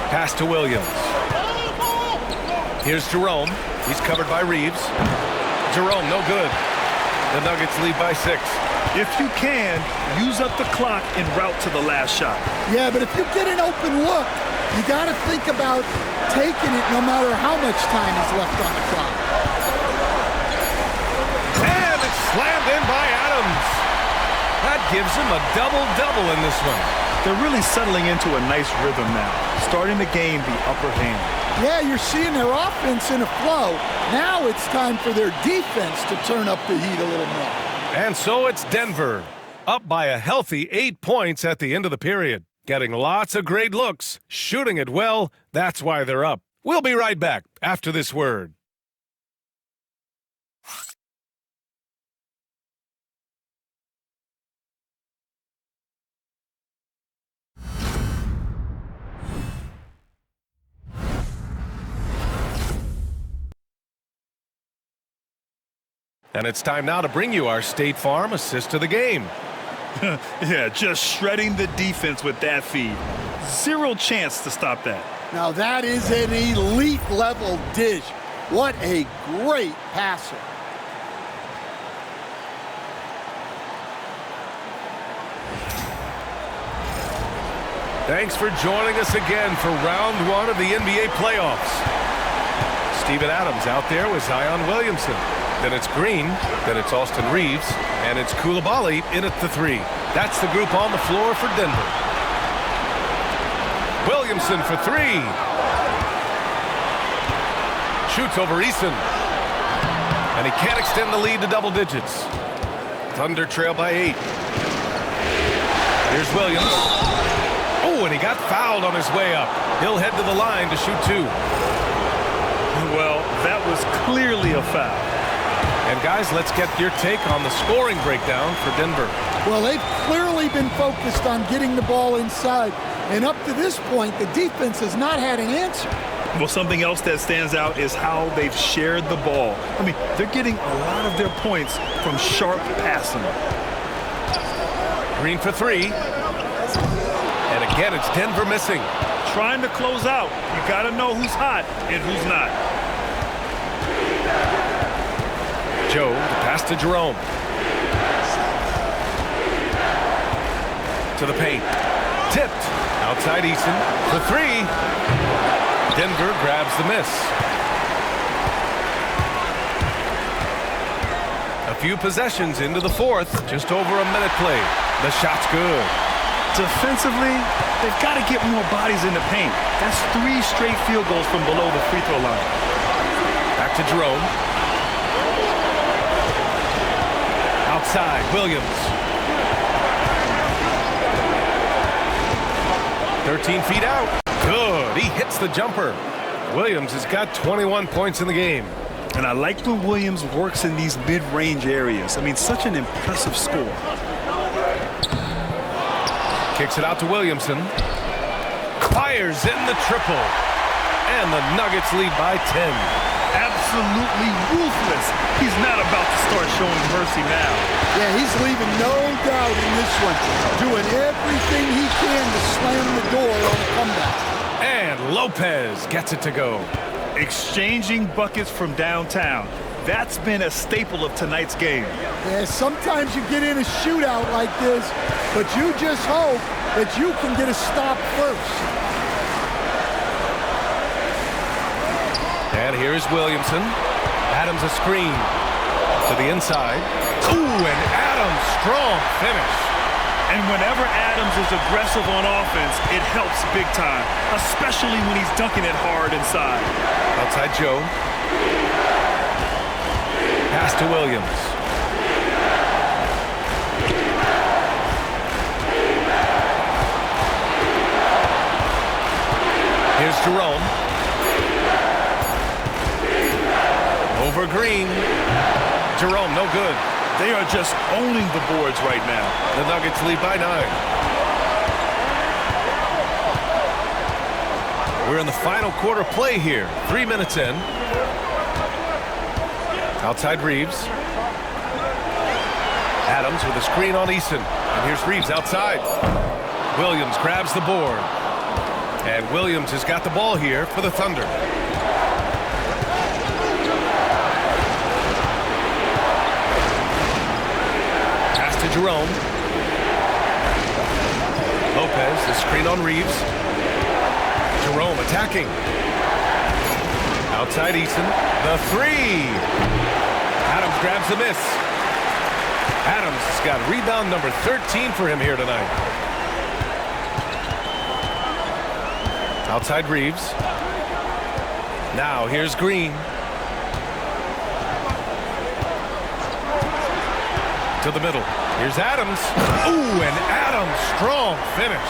Pass to Williams. Here's Jerome. He's covered by Reeves. Jerome, no good. The Nuggets lead by 6. If you can, use up the clock en route to the last shot. Yeah, but if you get an open look, you got to think about taking it no matter how much time is left on the clock. And it's slammed in by Adams. That gives him a double-double in this one. They're really settling into a nice rhythm now, starting to gain the upper hand. Yeah, you're seeing their offense in a flow. Now it's time for their defense to turn up the heat a little more. And so it's Denver, up by a healthy 8 points at the end of the period. Getting lots of great looks, shooting it well, that's why they're up. We'll be right back after this word. And it's time now to bring you our State Farm assist of the game. Yeah, just shredding the defense with that feed. Zero chance to stop that. Now that is an elite level dish. What a great passer. Thanks for joining us again for round 1 of the NBA playoffs. Steven Adams out there with Zion Williamson. Then it's Green, then it's Austin Reeves, and it's Coulibaly in at the 3. That's the group on the floor for Denver. Williamson for 3. Shoots over Eason. And he can't extend the lead to double digits. Thunder trail by 8. Here's Williams. Oh, and he got fouled on his way up. He'll head to the line to shoot 2. Well, that was clearly a foul. And guys, let's get your take on the scoring breakdown for Denver. Well, they've clearly been focused on getting the ball inside. And up to this point, the defense has not had an answer. Well, something else that stands out is how they've shared the ball. I mean, they're getting a lot of their points from sharp passing. Green for 3. And again, it's Denver missing. Trying to close out. You got to know who's hot and who's not. Joe, the pass to Jerome. To the paint. Tipped. Outside Eason for 3. Denver grabs the miss. A few possessions into the 4th. Just over a minute played. The shot's good. Defensively, they've got to get more bodies in the paint. That's 3 straight field goals from below the free throw line. Back to Jerome. Outside, Williams. 13 feet out. Good. He hits the jumper. Williams has got 21 points in the game. And I like when Williams works in these mid-range areas. I mean, such an impressive score. Kicks it out to Williamson. Fires in the triple. And the Nuggets lead by 10. Absolutely ruthless. He's not about to start showing mercy now. Yeah, he's leaving no doubt in this one. Doing everything he can to slam the door on a comeback. And Lopez gets it to go. Exchanging buckets from downtown. That's been a staple of tonight's game. Yeah, sometimes you get in a shootout like this, but you just hope that you can get a stop first. And here's Williamson. Adams a screen to the inside. Ooh, and Adams, strong finish. And whenever Adams is aggressive on offense, it helps big time, especially when he's dunking it hard inside. Outside Joe. Pass to Williams. Here's Jerome. Over Green. Jerome, no good. They are just owning the boards right now. The Nuggets lead by 9. We're in the final quarter play here. 3 minutes in. Outside Reeves. Adams with a screen on Eason. And here's Reeves outside. Williams grabs the board. And Williams has got the ball here for the Thunder. Pass to Jerome. Lopez, the screen on Reeves. Jerome attacking. Outside Eason. The 3. Adams grabs the miss. Adams has got rebound number 13 for him here tonight. Outside Reeves. Now here's Green. To the middle. Here's Adams. Ooh, and Adams, strong finish.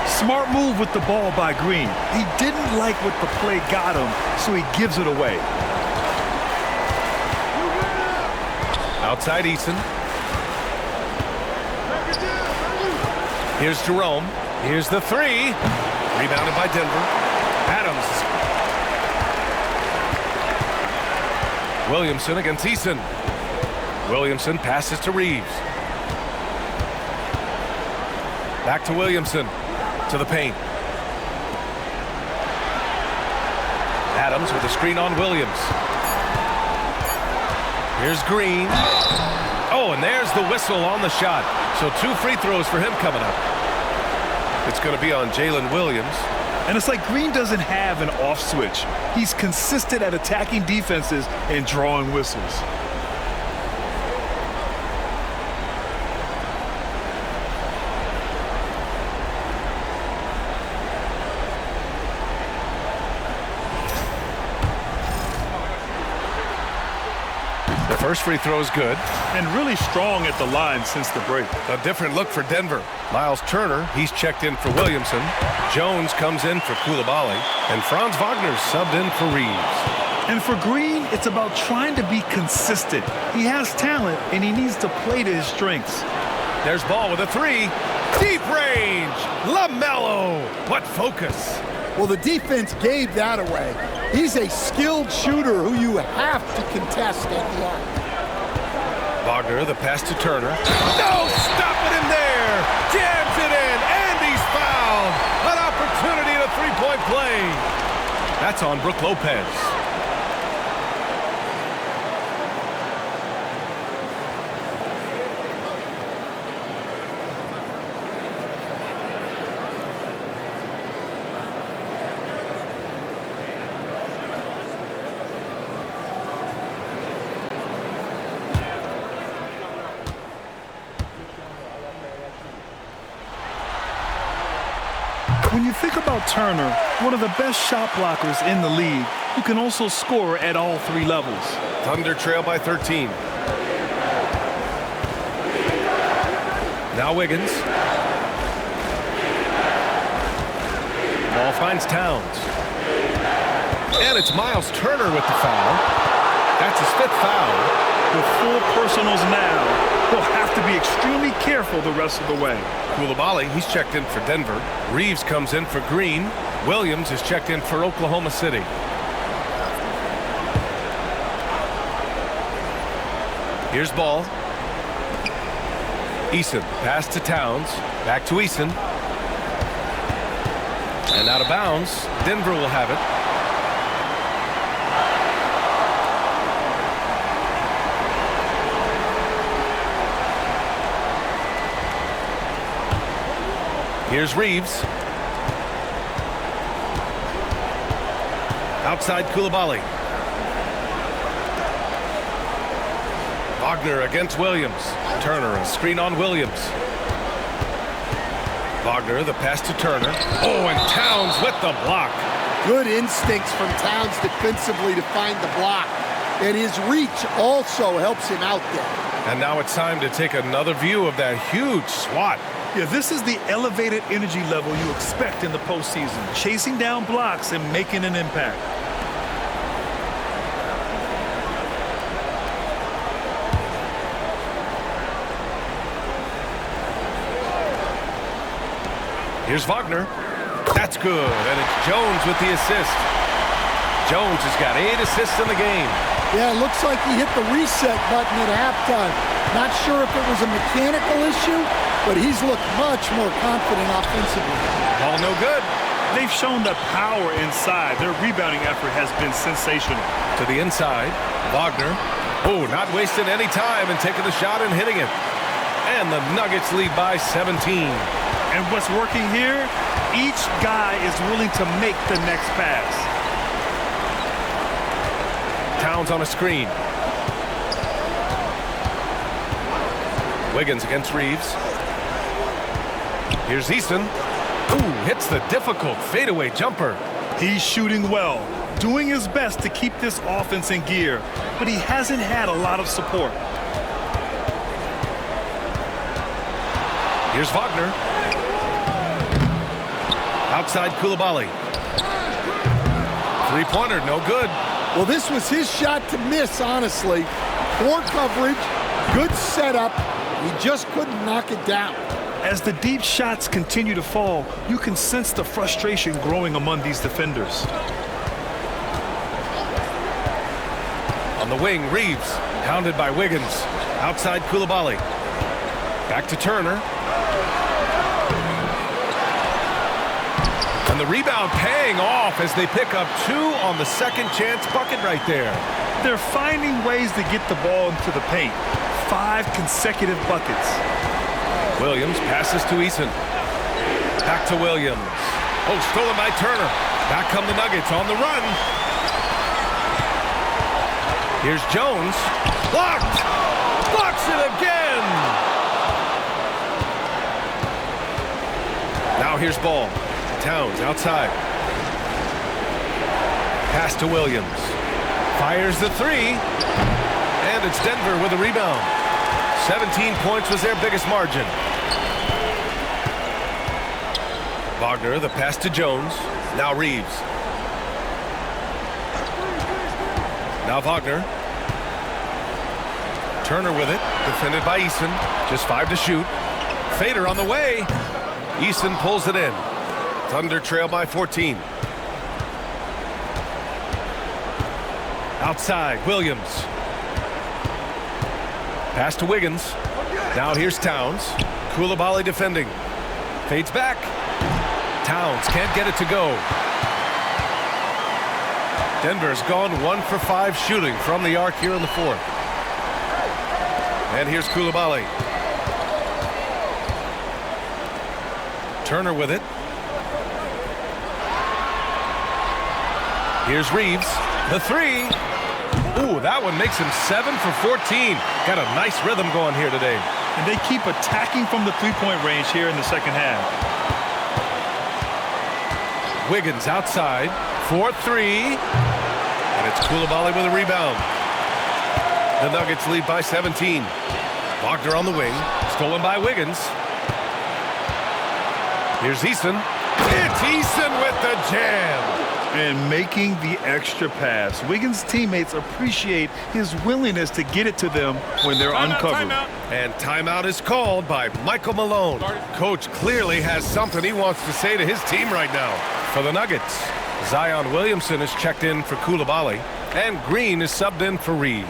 Smart move with the ball by Green. He didn't like what the play got him, so he gives it away. Outside Eason. Here's Jerome. Here's the 3. Rebounded by Denver. Adams. Williamson against Eason. Williamson passes to Reeves. Back to Williamson. To the paint. Adams with a screen on Williams. Here's Green. Oh, and there's the whistle on the shot. So 2 free throws for him coming up. It's going to be on Jalen Williams. And it's like Green doesn't have an off switch. He's consistent at attacking defenses and drawing whistles. First free throw is good. And really strong at the line since the break. A different look for Denver. Miles Turner, he's checked in for Williamson. Jones comes in for Coulibaly. And Franz Wagner's subbed in for Reeves. And for Green, it's about trying to be consistent. He has talent, and he needs to play to his strengths. There's Ball with a 3. Deep range. LaMelo. What focus. Well, the defense gave that away. He's a skilled shooter who you have to contest at the arc. Wagner, the pass to Turner. No, stopping him there. Jams it in, and he's fouled. An opportunity at a three-point play. That's on Brook Lopez. When you think about Turner, one of the best shot blockers in the league, who can also score at all 3 levels. Thunder trail by 13. Now Wiggins. Ball finds Towns. And it's Miles Turner with the foul. That's his 5th foul. With 4 personals now, They'll have to be extremely careful the rest of the way. Coulibaly, he's checked in for Denver. Reeves comes in for Green. Williams is checked in for Oklahoma City. Here's ball. Eason, pass to Towns. Back to Eason. And out of bounds. Denver will have it. Here's Reeves. Outside Coulibaly. Wagner against Williams. Turner, a screen on Williams. Wagner, the pass to Turner. Oh, and Towns with the block. Good instincts from Towns defensively to find the block. And his reach also helps him out there. And now it's time to take another view of that huge swat. Yeah, this is the elevated energy level you expect in the postseason. Chasing down blocks and making an impact. Here's Wagner. That's good, and it's Jones with the assist. Jones has got 8 assists in the game. Yeah, it looks like he hit the reset button at halftime. Not sure if it was a mechanical issue, but he's looked much more confident offensively. Ball no good. They've shown the power inside. Their rebounding effort has been sensational. To the inside, Wagner. Oh, not wasting any time and taking the shot and hitting it. And the Nuggets lead by 17. And what's working here, each guy is willing to make the next pass. Towns on a screen. Wiggins against Reeves. Here's Eason. Ooh, hits the difficult fadeaway jumper. He's shooting well, doing his best to keep this offense in gear, but he hasn't had a lot of support. Here's Wagner. Outside Coulibaly. Three-pointer, no good. Well, this was his shot to miss, honestly. Poor coverage, good setup. He just couldn't knock it down. As the deep shots continue to fall, you can sense the frustration growing among these defenders. On the wing, Reeves, hounded by Wiggins. Outside Coulibaly. Back to Turner. And the rebound paying off as they pick up 2 on the second chance bucket right there. They're finding ways to get the ball into the paint. 5 consecutive buckets. Williams passes to Eason. Back to Williams. Oh, stolen by Turner. Back come the Nuggets on the run. Here's Jones. Blocked! Blocks it again! Now here's Ball. Towns outside. Pass to Williams. Fires the 3. And it's Denver with a rebound. 17 points was their biggest margin. Wagner, the pass to Jones. Now Reeves. Now Wagner. Turner with it. Defended by Eason. Just 5 to shoot. Fader on the way. Eason pulls it in. Thunder trail by 14. Outside, Williams. Pass to Wiggins. Now here's Towns. Coulibaly defending. Fades back. Towns can't get it to go. Denver's gone 1 for 5 shooting from the arc here in the 4th. And here's Coulibaly. Turner with it. Here's Reeves. The 3. Ooh, that one makes him 7 for 14. Got a nice rhythm going here today. And they keep attacking from the three-point range here in the second half. Wiggins outside for 3. And it's Coulibaly with a rebound. The Nuggets lead by 17. Wagner on the wing. Stolen by Wiggins. Here's Eason. It's Eason with the jam. And making the extra pass. Wiggins' teammates appreciate his willingness to get it to them when they're uncovered. Timeout. And timeout is called by Michael Malone. Coach clearly has something he wants to say to his team right now. For the Nuggets, Zion Williamson is checked in for Coulibaly, and Green is subbed in for Reeves.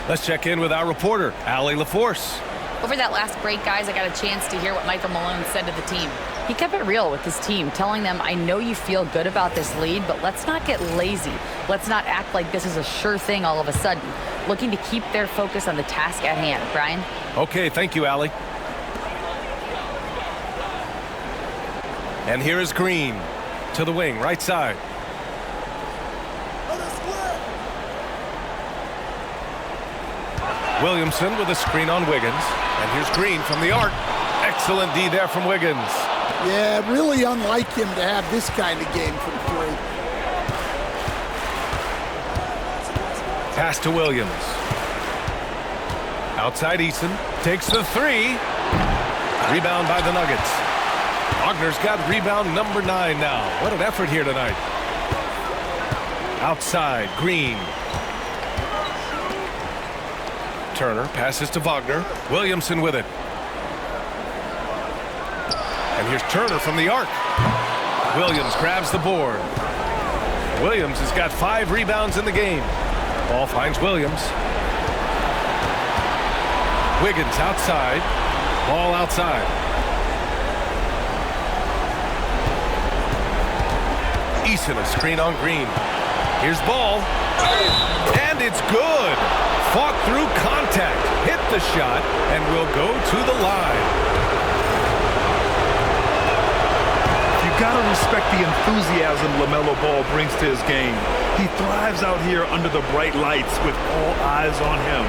Let's check in with our reporter, Allie LaForce. Over that last break, guys, I got a chance to hear what Michael Malone said to the team. He kept it real with his team, telling them, I know you feel good about this lead, but let's not get lazy. Let's not act like this is a sure thing all of a sudden. Looking to keep their focus on the task at hand. Brian? Okay, thank you, Allie. And here is Green to the wing, right side. Williamson with a screen on Wiggins. And here's Green from the arc. Excellent D there from Wiggins. Yeah, really unlike him to have this kind of game from three. Pass to Williams. Outside Eason. Takes the three. Rebound by the Nuggets. Wagner's got rebound number 9 now. What an effort here tonight. Outside, Green. Turner passes to Wagner. Williamson with it. And here's Turner from the arc. Williams grabs the board. Williams has got 5 rebounds in the game. Ball finds Williams. Wiggins outside. Ball outside. Eason a screen on Green. Here's Ball. And it's good. Fought through contact. Hit the shot and will go to the line. You gotta respect the enthusiasm LaMelo Ball brings to his game. He thrives out here under the bright lights with all eyes on him.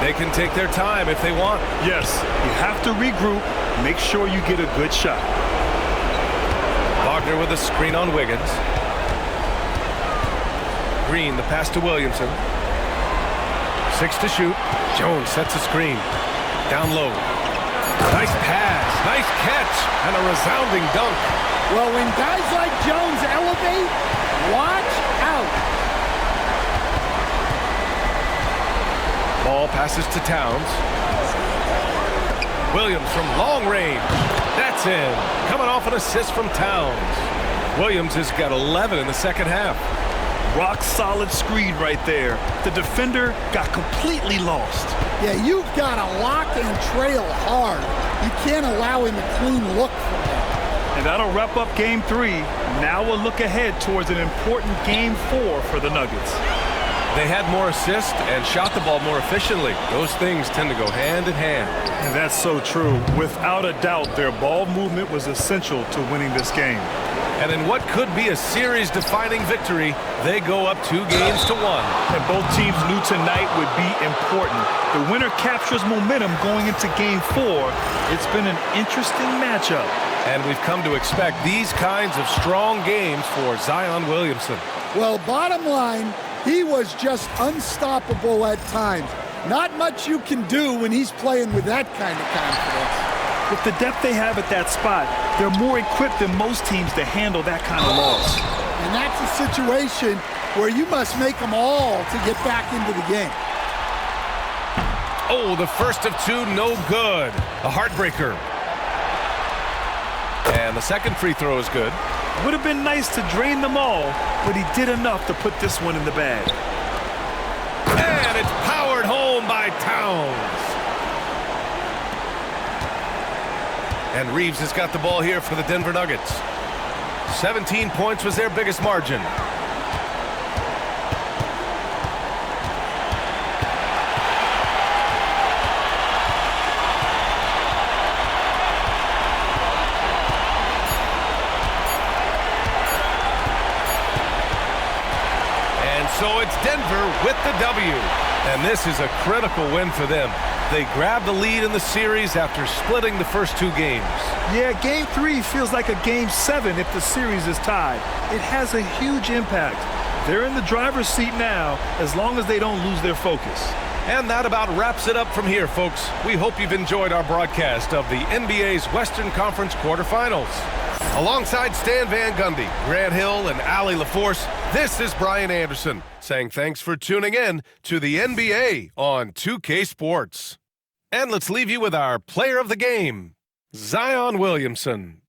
They can take their time if they want. Yes, you have to regroup. Make sure you get a good shot. Wagner with a screen on Wiggins. Green, the pass to Williamson. 6 to shoot. Jones sets a screen. Down low. Nice pass. Nice catch. And a resounding dunk. Well, when guys like Jones elevate, watch out. Ball passes to Towns. Williams from long range. That's in. Coming off an assist from Towns. Williams has got 11 in the second half. Rock solid screen right there. The defender got completely lost. Yeah, you've got to lock and trail hard. You can't allow him a clean look from that. And that'll wrap up game 3. Now we'll look ahead towards an important game 4 for the Nuggets. They had more assists and shot the ball more efficiently. Those things tend to go hand in hand. And that's so true. Without a doubt, their ball movement was essential to winning this game. And in what could be a series-defining victory, they go up 2 games to 1. And both teams knew tonight would be important. The winner captures momentum going into game 4. It's been an interesting matchup. And we've come to expect these kinds of strong games for Zion Williamson. Well, bottom line, he was just unstoppable at times. Not much you can do when he's playing with that kind of confidence. With the depth they have at that spot, they're more equipped than most teams to handle that kind of loss. And that's a situation where you must make them all to get back into the game. Oh, the first of 2, no good. A heartbreaker. And the second free throw is good. Would have been nice to drain them all, but he did enough to put this one in the bag. And it's powered home by Towns. And Reeves has got the ball here for the Denver Nuggets. 17 points was their biggest margin. And so it's Denver with the W. And this is a critical win for them. They grabbed the lead in the series after splitting the first 2 games. Yeah, game 3 feels like a game 7 if the series is tied. It has a huge impact. They're in the driver's seat now as long as they don't lose their focus. And that about wraps it up from here, folks. We hope you've enjoyed our broadcast of the NBA's Western Conference quarterfinals. Alongside Stan Van Gundy, Grant Hill, and Allie LaForce, this is Brian Anderson saying thanks for tuning in to the NBA on 2K Sports. And let's leave you with our player of the game, Zion Williamson.